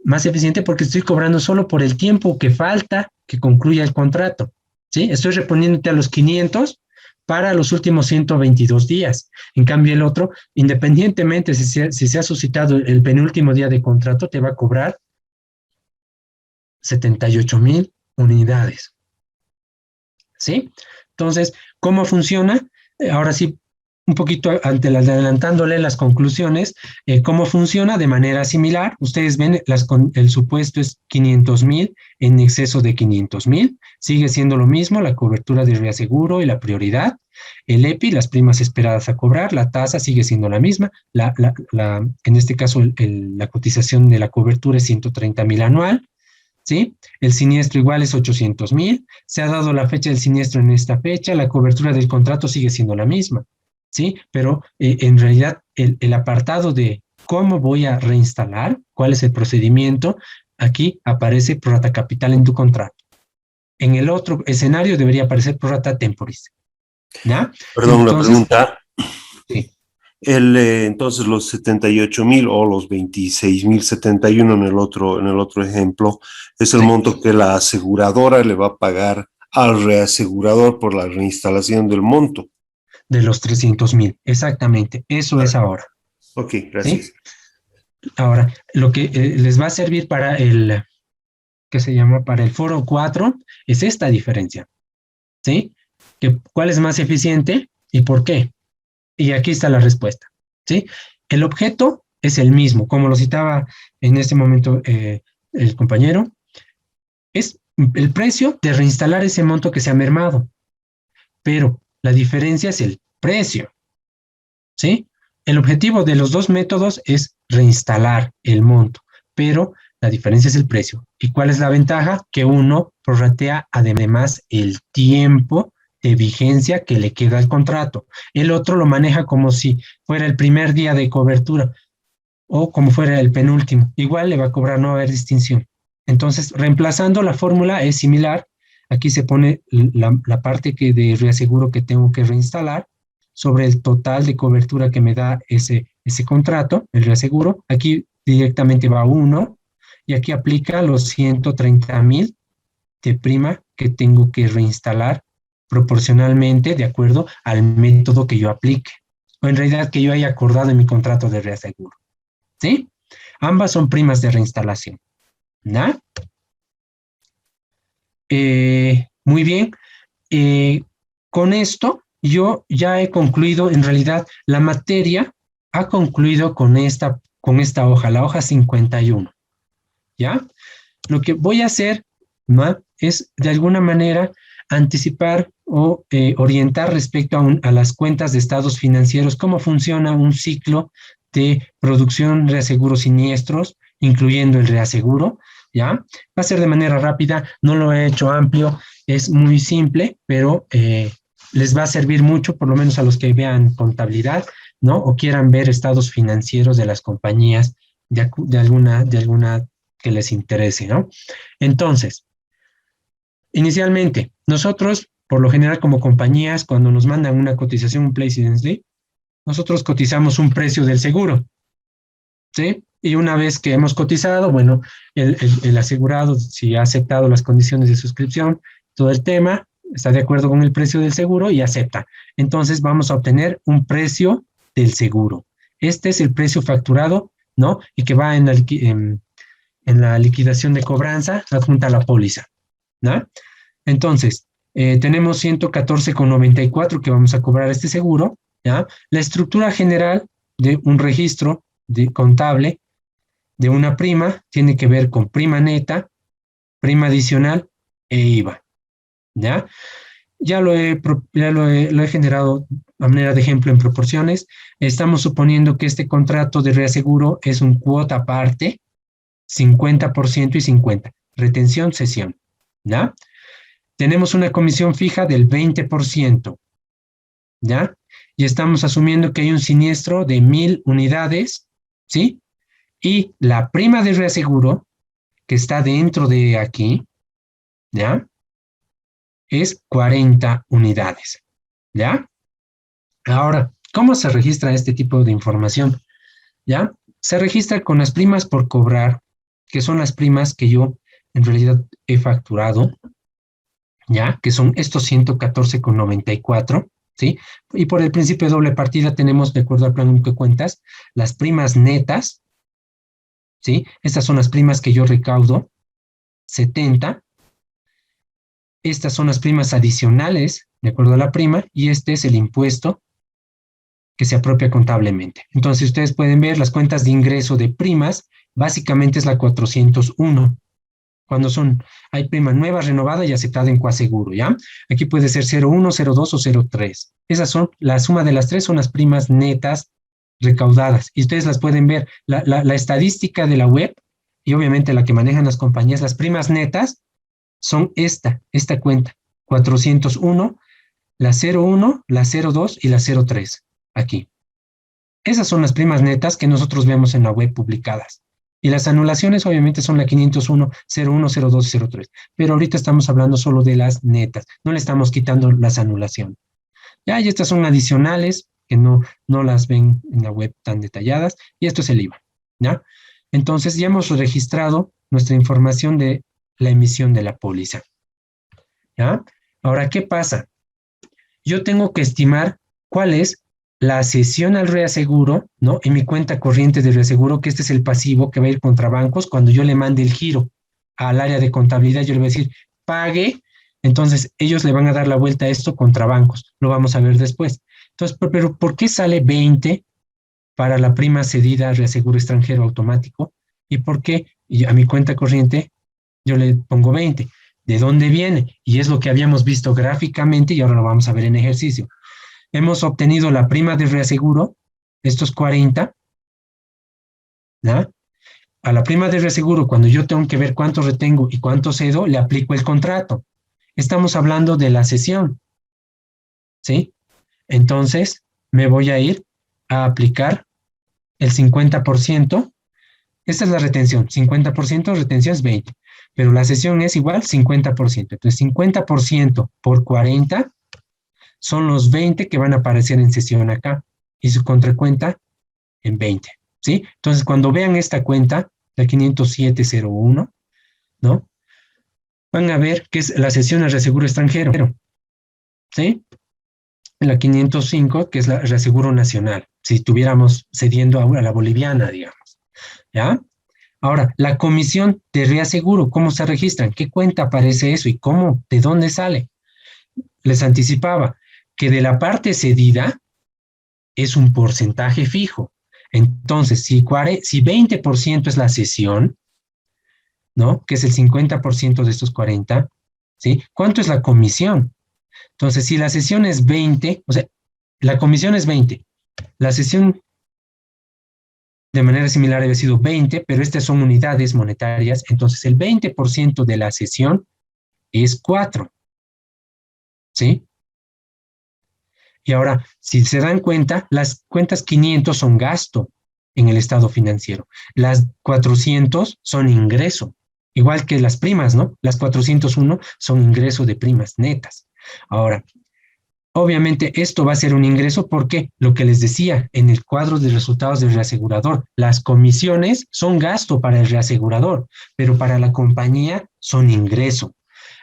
más eficiente porque estoy cobrando solo por el tiempo que falta que concluya el contrato, ¿sí? Estoy reponiéndote a los 500 para los últimos 122 días. En cambio, el otro, independientemente si se ha suscitado el penúltimo día de contrato, te va a cobrar 78,000 unidades. ¿Sí? Entonces, ¿cómo funciona? Ahora sí, un poquito adelantándole las conclusiones, cómo funciona de manera similar. Ustedes ven, el supuesto es 500,000 en exceso de 500,000. Sigue siendo lo mismo, la cobertura de reaseguro y la prioridad. El EPI, las primas esperadas a cobrar, la tasa sigue siendo la misma. En este caso, la cotización de la cobertura es 130,000 anual. ¿Sí? El siniestro igual es 800,000. Se ha dado la fecha del siniestro en esta fecha. La cobertura del contrato sigue siendo la misma. ¿Sí? Pero en realidad el apartado de cómo voy a reinstalar, cuál es el procedimiento, aquí aparece prorata capital en tu contrato. En el otro escenario debería aparecer prorata temporis. ¿Ya? Perdón, entonces, una pregunta. Sí. Entonces los 78,000 o los 26,071 en el otro ejemplo, es el monto que la aseguradora le va a pagar al reasegurador por la reinstalación del monto. De los 300,000, exactamente, eso es ahora. Ok, gracias. ¿Sí? Ahora, lo que les va a servir para para el foro 4 es esta diferencia, ¿sí? ¿Cuál es más eficiente y por qué? Y aquí está la respuesta, ¿sí? El objeto es el mismo, como lo citaba en este momento el compañero, es el precio de reinstalar ese monto que se ha mermado, pero la diferencia es el precio, ¿sí? El objetivo de los dos métodos es reinstalar el monto, pero la diferencia es el precio. ¿Y cuál es la ventaja? Que uno prorratea además el tiempo de vigencia que le queda al contrato. El otro lo maneja como si fuera el primer día de cobertura o como fuera el penúltimo. Igual le va a cobrar, no va a haber distinción. Entonces, reemplazando la fórmula es similar. Aquí se pone la parte de reaseguro que tengo que reinstalar sobre el total de cobertura que me da ese contrato, el reaseguro. Aquí directamente va 1 y aquí aplica los 130,000 de prima que tengo que reinstalar proporcionalmente de acuerdo al método que yo aplique, o en realidad que yo haya acordado en mi contrato de reaseguro. ¿Sí? Ambas son primas de reinstalación. ¿No? Muy bien. Con esto yo ya he concluido, en realidad la materia ha concluido con esta hoja, la hoja 51. ¿Ya? Lo que voy a hacer, ¿no?, es de alguna manera anticipar o orientar respecto a las cuentas de estados financieros, cómo funciona un ciclo de producción, reaseguro, siniestros, incluyendo el reaseguro, ¿ya? Va a ser de manera rápida, no lo he hecho amplio, es muy simple, pero les va a servir mucho, por lo menos a los que vean contabilidad, ¿no? O quieran ver estados financieros de las compañías de alguna que les interese, ¿no? Entonces, inicialmente, nosotros, por lo general como compañías, cuando nos mandan una cotización, un placement slip, nosotros cotizamos un precio del seguro, ¿sí? Y una vez que hemos cotizado, bueno, el asegurado, si ha aceptado las condiciones de suscripción, todo el tema, está de acuerdo con el precio del seguro y acepta. Entonces vamos a obtener un precio del seguro. Este es el precio facturado, ¿no? Y que va en la liquidación de cobranza adjunta a la póliza, ¿no? Entonces, tenemos 114,94 que vamos a cobrar este seguro, ¿ya? La estructura general de un registro contable de una prima tiene que ver con prima neta, prima adicional e IVA, ¿ya? Ya lo he generado a manera de ejemplo en proporciones. Estamos suponiendo que este contrato de reaseguro es un cuota aparte, 50% y 50%, retención, cesión, ¿ya? Tenemos una comisión fija del 20%, ¿ya? Y estamos asumiendo que hay un siniestro de 1,000 unidades, ¿sí? Y la prima de reaseguro, que está dentro de aquí, ¿ya?, es 40 unidades, ¿ya? Ahora, ¿cómo se registra este tipo de información? ¿Ya? Se registra con las primas por cobrar, que son las primas que yo en realidad he facturado, ¿ya? Que son estos 114,94, ¿sí? Y por el principio de doble partida tenemos, de acuerdo al plan único de cuentas, las primas netas, ¿sí? Estas son las primas que yo recaudo, 70. Estas son las primas adicionales, de acuerdo a la prima, y este es el impuesto que se apropia contablemente. Entonces, ustedes pueden ver las cuentas de ingreso de primas, básicamente es la 401. Cuando hay prima nueva, renovada y aceptada en coaseguro, ¿ya? Aquí puede ser 01, 02 o 03. Esas son, la suma de las tres son las primas netas recaudadas. Y ustedes las pueden ver, la estadística de la web, y obviamente la que manejan las compañías, las primas netas, son esta cuenta, 401, la 01, la 02 y la 03, aquí. Esas son las primas netas que nosotros vemos en la web publicadas. Y las anulaciones obviamente son la 501, 01, 02 y 03. Pero ahorita estamos hablando solo de las netas. No le estamos quitando las anulaciones. Ya, y estas son adicionales que no las ven en la web tan detalladas. Y esto es el IVA. ¿Ya? Entonces ya hemos registrado nuestra información de la emisión de la póliza. ¿Ya? Ahora, ¿qué pasa? Yo tengo que estimar cuál es la cesión al reaseguro, ¿no? En mi cuenta corriente de reaseguro, que este es el pasivo que va a ir contra bancos, cuando yo le mande el giro al área de contabilidad, yo le voy a decir, pague, entonces ellos le van a dar la vuelta a esto contra bancos, lo vamos a ver después. Entonces, pero ¿por qué sale 20 para la prima cedida al reaseguro extranjero automático? ¿Y por qué a mi cuenta corriente yo le pongo 20? ¿De dónde viene? Y es lo que habíamos visto gráficamente y ahora lo vamos a ver en ejercicio. Hemos obtenido la prima de reaseguro, estos 40, ¿no? A la prima de reaseguro, cuando yo tengo que ver cuánto retengo y cuánto cedo, le aplico el contrato. Estamos hablando de la cesión, ¿sí? Entonces, me voy a ir a aplicar el 50%. Esta es la retención, 50%, retención es 20, pero la cesión es igual 50%. Entonces, 50% por 40 son los 20 que van a aparecer en cesión acá y su contracuenta en 20, ¿sí? Entonces, cuando vean esta cuenta, la 50701, ¿no? Van a ver que es la cesión al reaseguro extranjero, ¿sí? La 505, que es la reaseguro nacional, si estuviéramos cediendo a la boliviana, digamos, ¿ya? Ahora, la comisión de reaseguro, ¿cómo se registran? ¿Qué cuenta aparece eso y cómo? ¿De dónde sale? Les anticipaba que de la parte cedida es un porcentaje fijo. Entonces, si 20% es la cesión, ¿no? Que es el 50% de estos 40, ¿sí? ¿Cuánto es la comisión? Entonces, si la cesión es 20, o sea, la comisión es 20, la cesión de manera similar había sido 20, pero estas son unidades monetarias, entonces el 20% de la cesión es 4, ¿sí? Y ahora, si se dan cuenta, las cuentas 500 son gasto en el estado financiero. Las 400 son ingreso, igual que las primas, ¿no? Las 401 son ingreso de primas netas. Ahora, obviamente esto va a ser un ingreso porque lo que les decía en el cuadro de resultados del reasegurador, las comisiones son gasto para el reasegurador, pero para la compañía son ingreso.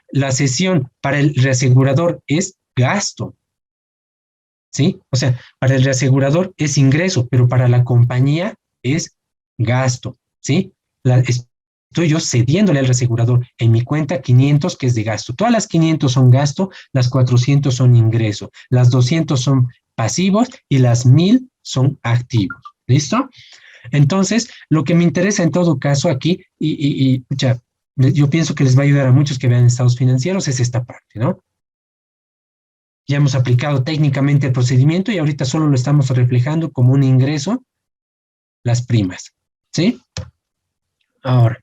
La cesión para el reasegurador es gasto. ¿Sí? O sea, para el reasegurador es ingreso, pero para la compañía es gasto, ¿sí? Estoy yo cediéndole al reasegurador en mi cuenta 500 que es de gasto. Todas las 500 son gasto, las 400 son ingreso, las 200 son pasivos y las 1000 son activos. ¿Listo? Entonces, lo que me interesa en todo caso aquí, yo pienso que les va a ayudar a muchos que vean estados financieros, es esta parte, ¿no? Ya hemos aplicado técnicamente el procedimiento y ahorita solo lo estamos reflejando como un ingreso, las primas, ¿sí? Ahora,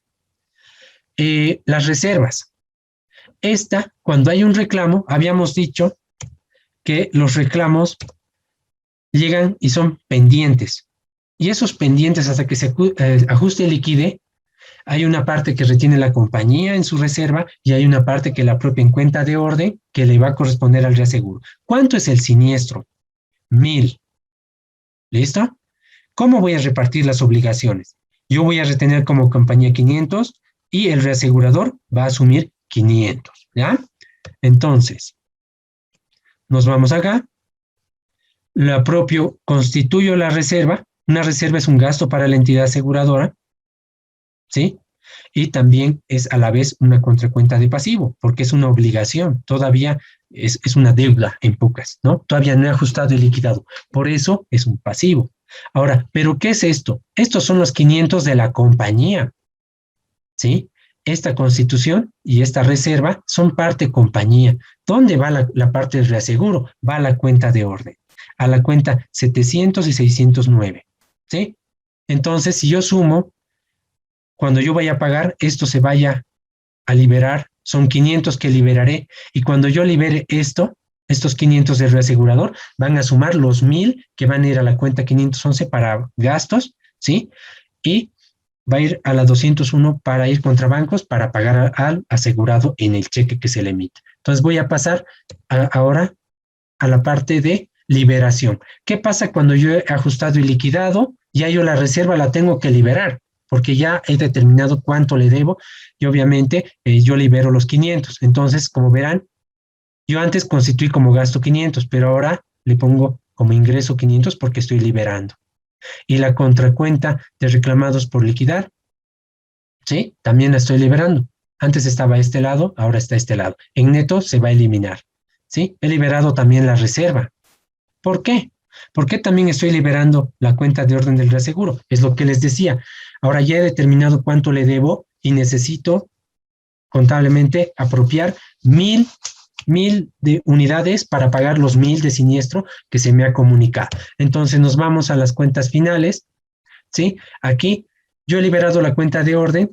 las reservas. Cuando hay un reclamo, habíamos dicho que los reclamos llegan y son pendientes. Y esos pendientes, hasta que se ajuste el liquide, hay una parte que retiene la compañía en su reserva y hay una parte que la propia en cuenta de orden que le va a corresponder al reaseguro. ¿Cuánto es el siniestro? 1000. ¿Listo? ¿Cómo voy a repartir las obligaciones? Yo voy a retener como compañía 500 y el reasegurador va a asumir 500. ¿Ya? Entonces, nos vamos acá. La propio constituyo la reserva. Una reserva es un gasto para la entidad aseguradora. ¿Sí? Y también es a la vez una contracuenta de pasivo, porque es una obligación, todavía es una deuda en pocas, ¿no? Todavía no he ajustado y liquidado, por eso es un pasivo. Ahora, ¿pero qué es esto? Estos son los 500 de la compañía, ¿sí? Esta constitución y esta reserva son parte compañía. ¿Dónde va la parte del reaseguro? Va a la cuenta de orden, a la cuenta 700 y 609, ¿sí? Entonces, si yo sumo, cuando yo vaya a pagar, esto se vaya a liberar, son 500 que liberaré, y cuando yo libere esto, estos 500 del reasegurador, van a sumar los 1000 que van a ir a la cuenta 511 para gastos, ¿sí? Y va a ir a la 201 para ir contra bancos para pagar al asegurado en el cheque que se le emite. Entonces voy a pasar ahora a la parte de liberación. ¿Qué pasa cuando yo he ajustado y liquidado? Ya yo la reserva la tengo que liberar, porque ya he determinado cuánto le debo y obviamente yo libero los 500. Entonces, como verán, yo antes constituí como gasto 500, pero ahora le pongo como ingreso 500 porque estoy liberando. Y la contracuenta de reclamados por liquidar, ¿sí? También la estoy liberando. Antes estaba a este lado, ahora está a este lado. En neto se va a eliminar, ¿sí? He liberado también la reserva. ¿Por qué? ¿Por qué también estoy liberando la cuenta de orden del reaseguro? Es lo que les decía. Ahora ya he determinado cuánto le debo y necesito contablemente apropiar 1000 de unidades para pagar los 1000 de siniestro que se me ha comunicado. Entonces nos vamos a las cuentas finales, ¿sí? Aquí yo he liberado la cuenta de orden,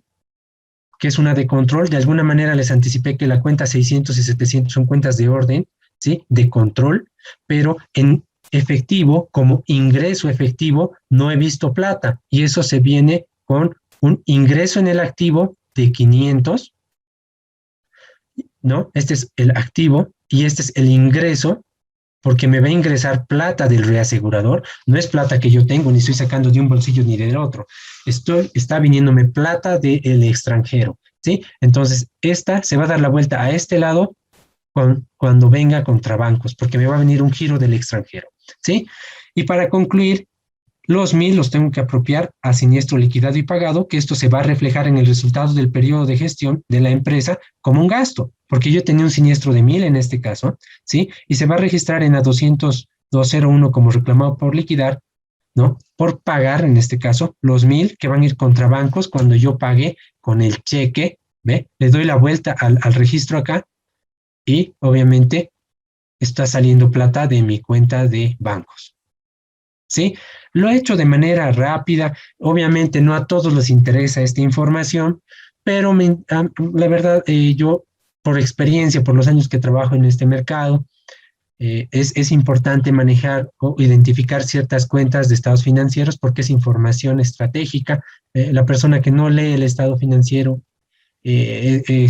que es una de control. De alguna manera les anticipé que la cuenta 600 y 700 son cuentas de orden, ¿sí? De control, pero en efectivo, como ingreso efectivo, no he visto plata, y eso se viene con un ingreso en el activo de 500, ¿no? Este es el activo y este es el ingreso, porque me va a ingresar plata del reasegurador. No es plata que yo tengo, ni estoy sacando de un bolsillo ni del otro. Está viniéndome plata del extranjero, ¿sí? Entonces, esta se va a dar la vuelta a este lado cuando venga contra bancos, porque me va a venir un giro del extranjero, ¿sí? Y para concluir, los 1000 los tengo que apropiar a siniestro liquidado y pagado, que esto se va a reflejar en el resultado del periodo de gestión de la empresa como un gasto, porque yo tenía un siniestro de 1000 en este caso, ¿sí? Y se va a registrar en la 20201 como reclamado por liquidar, ¿no? Por pagar, en este caso, los 1000 que van a ir contra bancos cuando yo pague con el cheque, ¿ve? Le doy la vuelta al registro acá y obviamente está saliendo plata de mi cuenta de bancos, ¿sí? Lo he hecho de manera rápida, obviamente no a todos les interesa esta información, pero la verdad, yo por experiencia, por los años que trabajo en este mercado, es importante manejar o identificar ciertas cuentas de estados financieros porque es información estratégica. La persona que no lee el estado financiero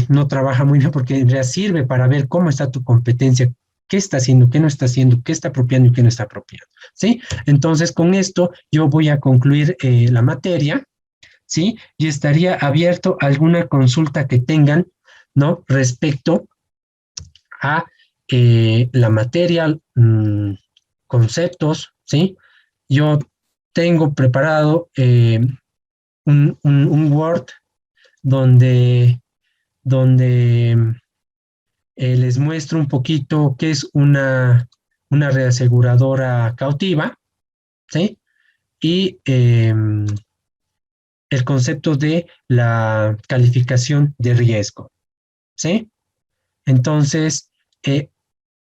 no trabaja muy bien, porque en realidad sirve para ver cómo está tu competencia, qué está haciendo, qué no está haciendo, qué está apropiando y qué no está apropiando, ¿sí? Entonces, con esto yo voy a concluir la materia, ¿sí? Y estaría abierto a alguna consulta que tengan, ¿no? Respecto a la materia, conceptos, ¿sí? Yo tengo preparado un Word donde les muestro un poquito qué es una reaseguradora cautiva, ¿sí? Y el concepto de la calificación de riesgo, ¿sí? Entonces,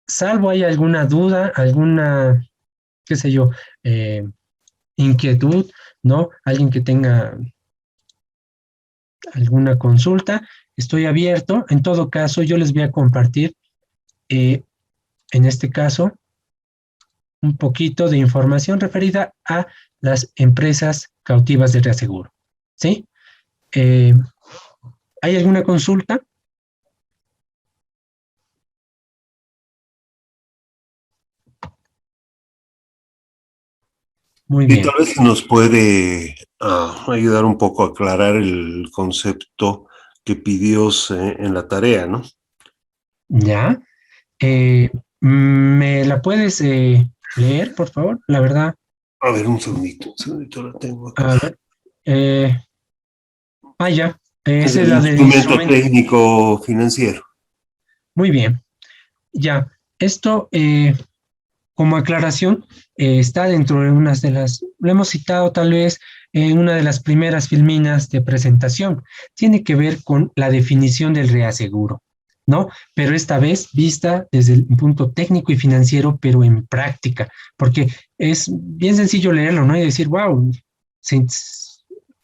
salvo hay alguna duda, alguna, qué sé yo, inquietud, ¿no? Alguien que tenga alguna consulta, estoy abierto. En todo caso, yo les voy a compartir, en este caso, un poquito de información referida a las empresas cautivas de reaseguro, ¿sí? ¿Hay alguna consulta? Muy Y bien. tal vez nos puede ayudar un poco a aclarar el concepto que pidió en la tarea, ¿no? Ya. ¿Me la puedes leer, por favor? La verdad. A ver, un segundito la tengo acá. A ver. Ya. Esa es el la del instrumento instrumento. técnico financiero. Muy bien. Ya, esto como aclaración está dentro de unas de las, lo hemos citado tal vez en una de las primeras filminas de presentación. Tiene que ver con la definición del reaseguro, ¿no? Pero esta vez vista desde el punto técnico y financiero, pero en práctica, porque es bien sencillo leerlo, ¿no? Y decir, wow,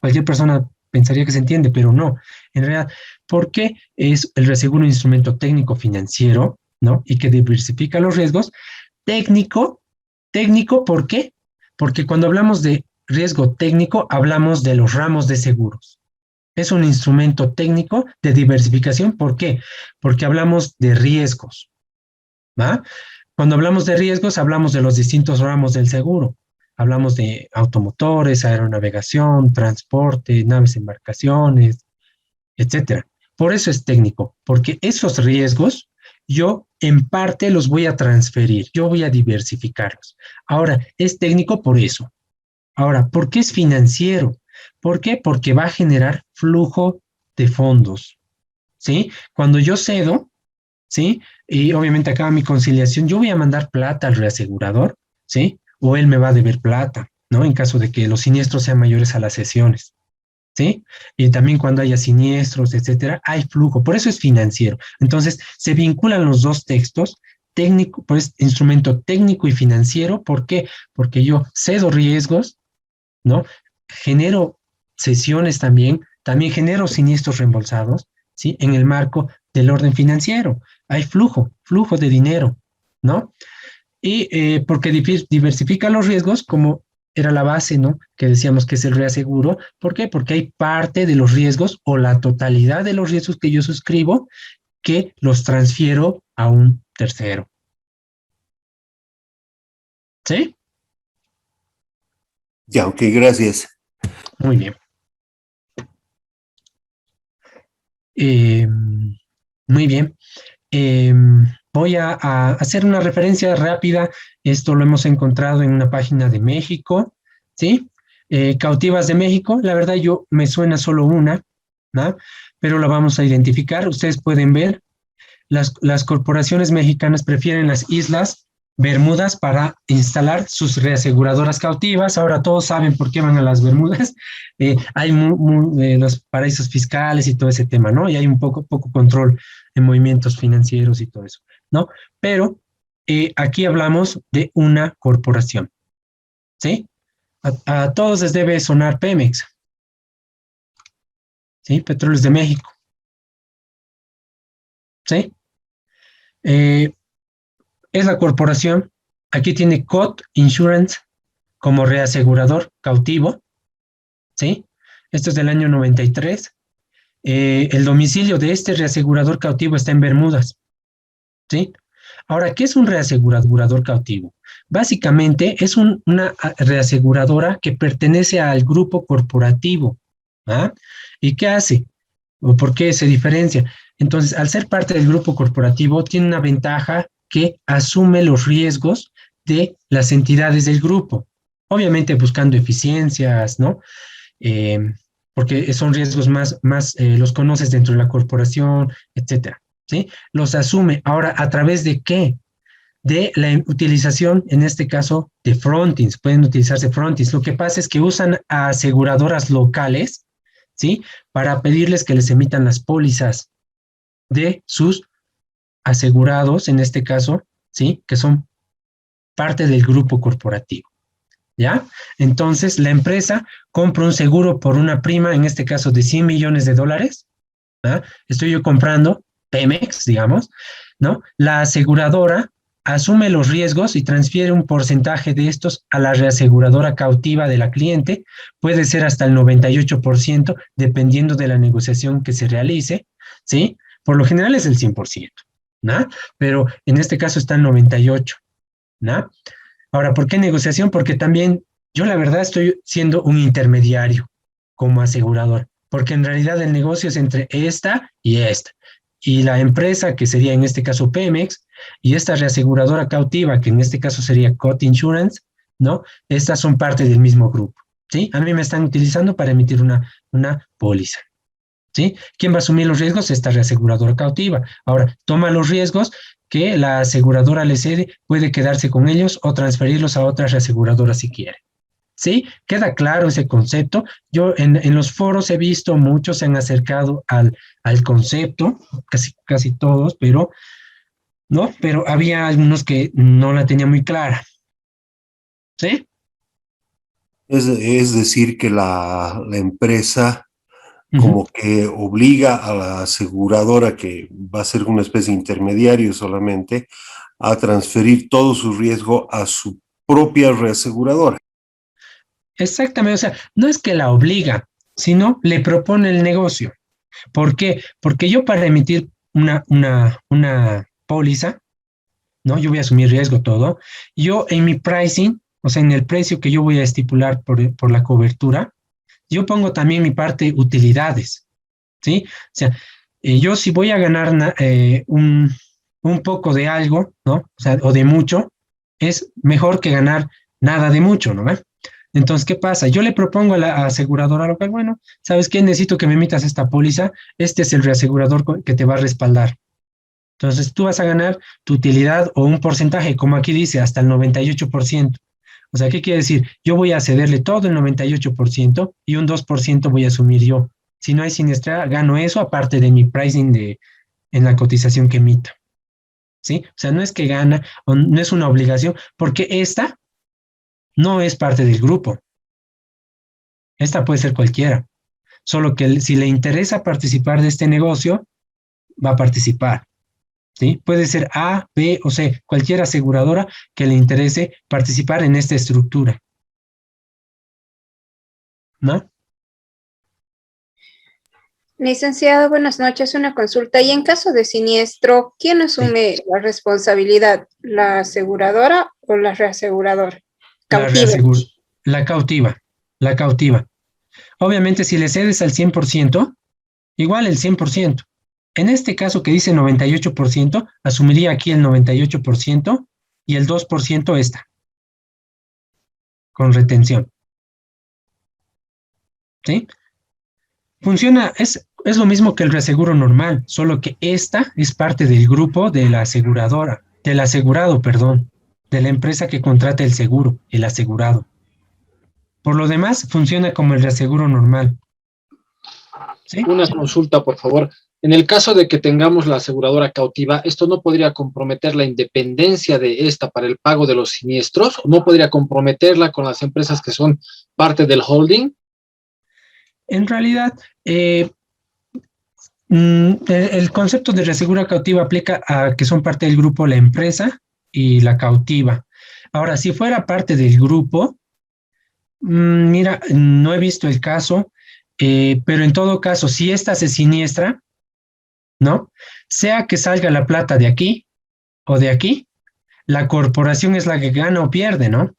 cualquier persona pensaría que se entiende, pero no. En realidad, ¿por qué es el reaseguro un instrumento técnico financiero, ¿no? Y que diversifica los riesgos? Técnico, técnico, ¿por qué? Porque cuando hablamos de riesgo técnico, hablamos de los ramos de seguros. Es un instrumento técnico de diversificación, ¿por qué? Porque hablamos de riesgos, ¿va? Cuando hablamos de riesgos, hablamos de los distintos ramos del seguro. Hablamos de automotores, aeronavegación, transporte, naves, embarcaciones, etcétera. Por eso es técnico, porque esos riesgos yo en parte los voy a transferir, yo voy a diversificarlos. Ahora, es técnico por eso. Ahora, ¿por qué es financiero? ¿Por qué? Porque va a generar flujo de fondos, ¿sí? Cuando yo cedo, ¿sí? Y obviamente acaba mi conciliación, yo voy a mandar plata al reasegurador, ¿sí? O él me va a deber plata, ¿no? En caso de que los siniestros sean mayores a las cesiones. ¿Sí? Y también cuando haya siniestros, etcétera, hay flujo, por eso es financiero. Entonces, se vinculan los dos textos, técnico, pues instrumento técnico y financiero, ¿por qué? Porque yo cedo riesgos, ¿no? Genero cesiones también genero siniestros reembolsados, ¿sí? En el marco del orden financiero. Hay flujo de dinero, ¿no? Y porque diversifica los riesgos, como era la base, ¿no? Que decíamos que es el reaseguro. ¿Por qué? Porque hay parte de los riesgos o la totalidad de los riesgos que yo suscribo que los transfiero a un tercero. ¿Sí? Ya, ok, gracias. Muy bien. Muy bien. Voy a hacer una referencia rápida. Esto lo hemos encontrado en una página de México, ¿sí? Cautivas de México, la verdad yo me suena solo una, ¿no? Pero la vamos a identificar. Ustedes pueden ver, las corporaciones mexicanas prefieren las islas Bermudas para instalar sus reaseguradoras cautivas. Ahora todos saben por qué van a las Bermudas. Hay los paraísos fiscales y todo ese tema, ¿no? Y hay un poco control en movimientos financieros y todo eso, ¿no? Pero aquí hablamos de una corporación, ¿sí? A todos les debe sonar Pemex, ¿sí? Petróleos de México, ¿sí? Es la corporación, aquí tiene COT Insurance como reasegurador cautivo, ¿sí? Esto es del año 93. El domicilio de este reasegurador cautivo está en Bermudas, ¿sí? Ahora, ¿qué es un reasegurador cautivo? Básicamente es una reaseguradora que pertenece al grupo corporativo, ¿ah? ¿Y qué hace? ¿O por qué se diferencia? Entonces, al ser parte del grupo corporativo, tiene una ventaja que asume los riesgos de las entidades del grupo, obviamente buscando eficiencias, ¿no? Porque son riesgos más los conoces dentro de la corporación, etcétera, ¿sí? Los asume. Ahora, ¿a través de qué? De la utilización, en este caso, de frontings. Pueden utilizarse frontings. Lo que pasa es que usan a aseguradoras locales, ¿sí? Para pedirles que les emitan las pólizas de sus asegurados, en este caso, ¿sí? Que son parte del grupo corporativo, ¿ya? Entonces, la empresa compra un seguro por una prima, en este caso de $100 millones, ¿ah? Estoy yo comprando Pemex, digamos, ¿no? La aseguradora asume los riesgos y transfiere un porcentaje de estos a la reaseguradora cautiva de la cliente, puede ser hasta el 98%, dependiendo de la negociación que se realice, ¿sí? Por lo general es el 100%, ¿no? Pero en este caso está el 98%, ¿no? Ahora, ¿por qué negociación? Porque también yo la verdad estoy siendo un intermediario como asegurador, porque en realidad el negocio es entre esta y esta. Y la empresa, que sería en este caso Pemex, y esta reaseguradora cautiva, que en este caso sería COT Insurance, ¿no? Estas son parte del mismo grupo, ¿sí? A mí me están utilizando para emitir una póliza, ¿sí? ¿Quién va a asumir los riesgos? Esta reaseguradora cautiva. Ahora, toma los riesgos que la aseguradora le cede, puede quedarse con ellos o transferirlos a otras reaseguradoras si quiere. ¿Sí? ¿Queda claro ese concepto? Yo en los foros he visto muchos se han acercado al concepto, casi todos, pero, ¿no? Pero había algunos que no la tenían muy clara. ¿Sí? Es decir, que la empresa Ujú. como que obliga a la aseguradora, que va a ser una especie de intermediario solamente, a transferir todo su riesgo a su propia reaseguradora. Exactamente, o sea, no es que la obliga, sino le propone el negocio. ¿Por qué? Porque yo para emitir una póliza, ¿no? Yo voy a asumir riesgo todo. Yo en mi pricing, o sea, en el precio que yo voy a estipular por la cobertura, yo pongo también mi parte utilidades, ¿sí? O sea, yo si voy a ganar un poco de algo, ¿no? O sea, o de mucho, es mejor que ganar nada de mucho, ¿no? Entonces, ¿qué pasa? Yo le propongo a la aseguradora local, bueno, ¿sabes qué? Necesito que me emitas esta póliza, este es el reasegurador que te va a respaldar. Entonces, tú vas a ganar tu utilidad o un porcentaje, como aquí dice, hasta el 98%. O sea, ¿qué quiere decir? Yo voy a cederle todo el 98% y un 2% voy a asumir yo. Si no hay siniestra, gano eso aparte de mi pricing en la cotización que emito. ¿Sí? O sea, no es que gana, o no es una obligación, porque esta no es parte del grupo. Esta puede ser cualquiera. Solo que si le interesa participar de este negocio, va a participar. ¿Sí? Puede ser A, B o C, cualquier aseguradora que le interese participar en esta estructura. ¿No? Licenciado, buenas noches. Una consulta. Y en caso de siniestro, ¿quién asume la responsabilidad? ¿La aseguradora o la reaseguradora? La cautiva. Obviamente, si le cedes al 100%, igual el 100%. En este caso que dice 98%, asumiría aquí el 98% y el 2% esta, con retención. ¿Sí? Funciona, es lo mismo que el reaseguro normal, solo que esta es parte del grupo de la aseguradora, del asegurado, perdón, de la empresa que contrata el seguro, el asegurado. Por lo demás, funciona como el reaseguro normal. ¿Sí? Una consulta, por favor. En el caso de que tengamos la aseguradora cautiva, ¿esto no podría comprometer la independencia de esta para el pago de los siniestros? ¿O no podría comprometerla con las empresas que son parte del holding? En realidad, el concepto de reasegura cautiva aplica a que son parte del grupo la empresa y la cautiva. Ahora, si fuera parte del grupo, mira, no he visto el caso, pero en todo caso, si esta se siniestra, ¿no? Sea que salga la plata de aquí o de aquí, la corporación es la que gana o pierde, ¿no?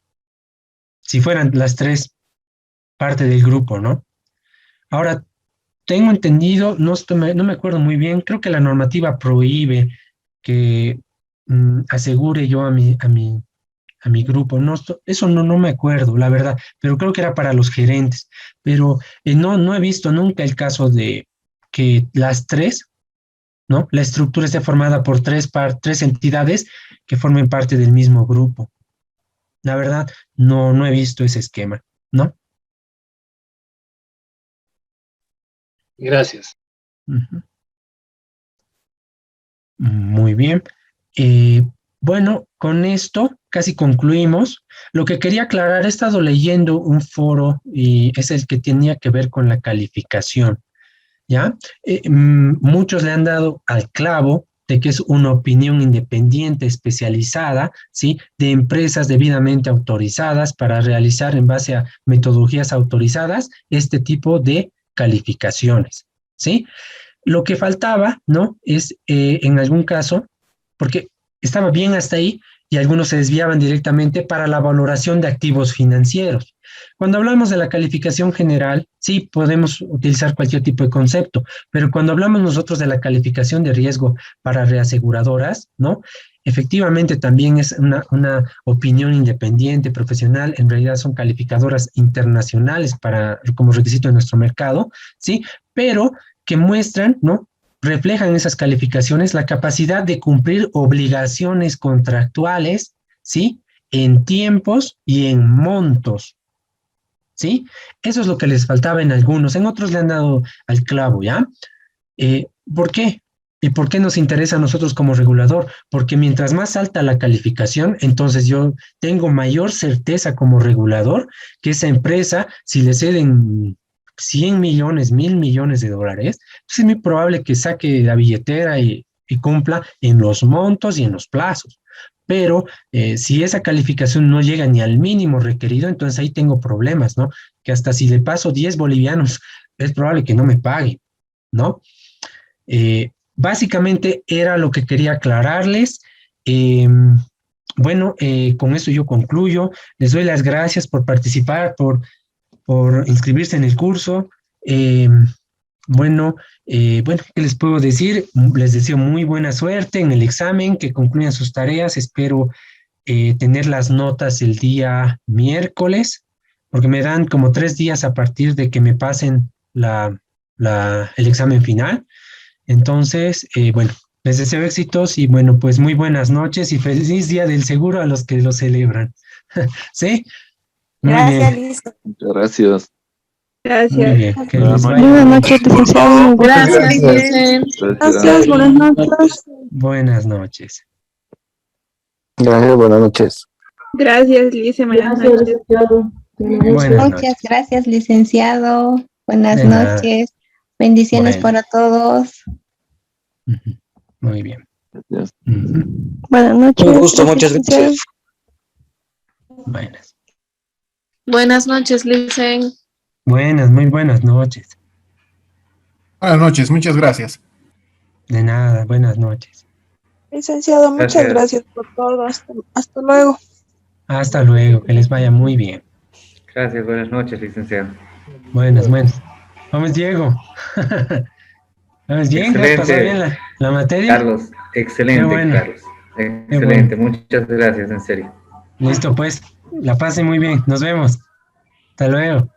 Si fueran las tres parte del grupo, ¿no? Ahora, tengo entendido, no me acuerdo muy bien, creo que la normativa prohíbe que asegure yo a mi grupo. No, eso no me acuerdo, la verdad, pero creo que era para los gerentes. Pero no he visto nunca el caso de que las tres, ¿no? La estructura esté formada por tres entidades que formen parte del mismo grupo. La verdad, no he visto ese esquema, ¿no? Gracias. Uh-huh. Muy bien. Bueno, con esto casi concluimos. Lo que quería aclarar, he estado leyendo un foro y es el que tenía que ver con la calificación, ¿ya? Muchos le han dado al clavo de que es una opinión independiente especializada, ¿sí? De empresas debidamente autorizadas para realizar en base a metodologías autorizadas este tipo de calificaciones, ¿sí? Lo que faltaba, ¿no? Es en algún caso, porque estaba bien hasta ahí y algunos se desviaban directamente para la valoración de activos financieros. Cuando hablamos de la calificación general, sí podemos utilizar cualquier tipo de concepto, pero cuando hablamos nosotros de la calificación de riesgo para reaseguradoras, ¿no? Efectivamente también es una opinión independiente, profesional, en realidad son calificadoras internacionales como requisito de nuestro mercado, ¿sí? Pero que muestran, ¿no? Reflejan esas calificaciones la capacidad de cumplir obligaciones contractuales, ¿sí? En tiempos y en montos, ¿sí? Eso es lo que les faltaba en algunos, en otros le han dado al clavo, ¿ya? ¿Por qué? ¿Y por qué nos interesa a nosotros como regulador? Porque mientras más alta la calificación, entonces yo tengo mayor certeza como regulador que esa empresa, si le ceden 100 millones, 1.000 millones de dólares, pues es muy probable que saque la billetera y cumpla en los montos y en los plazos. Pero si esa calificación no llega ni al mínimo requerido, entonces ahí tengo problemas, ¿no? Que hasta si le paso 10 bolivianos, es probable que no me pague, ¿no? Básicamente era lo que quería aclararles. Bueno, con eso yo concluyo. Les doy las gracias por participar, por inscribirse en el curso. Bueno, ¿qué les puedo decir? Les deseo muy buena suerte en el examen, que concluyan sus tareas. Espero tener las notas el día miércoles, porque me dan como 3 días a partir de que me pasen el examen final. Entonces, bueno, les deseo éxitos y bueno, pues muy buenas noches y feliz día del seguro a los que lo celebran. ¿Sí? Muy Gracias, bien. Liz. Muchas gracias. Muy bien. Que les vaya Buenas bien. noches, licenciado. Gracias, Licen. Gracias, buenas noches. Buenas noches. Gracias, buenas noches. Gracias, Lice, buenas noches. Buenas Muchas noches. gracias, licenciado. Buenas De nada. noches. Bendiciones Bueno. para todos. Ujú. Muy bien. Gracias. Ujú. Buenas noches. Un gusto, muchas gracias. Buenas. Buenas noches, Licen. Buenas, muy buenas noches. Buenas noches, muchas gracias. De nada, buenas noches. Licenciado, muchas gracias por todo. Hasta luego. Hasta luego, que les vaya muy bien. Gracias, buenas noches, licenciado. Buenas. Vamos, Diego. ¿Vamos bien? ¿Has pasado bien la materia? Carlos, excelente, Qué bueno. Carlos. Excelente, muchas gracias, en serio. Listo, pues. La pase muy bien. Nos vemos. Hasta luego.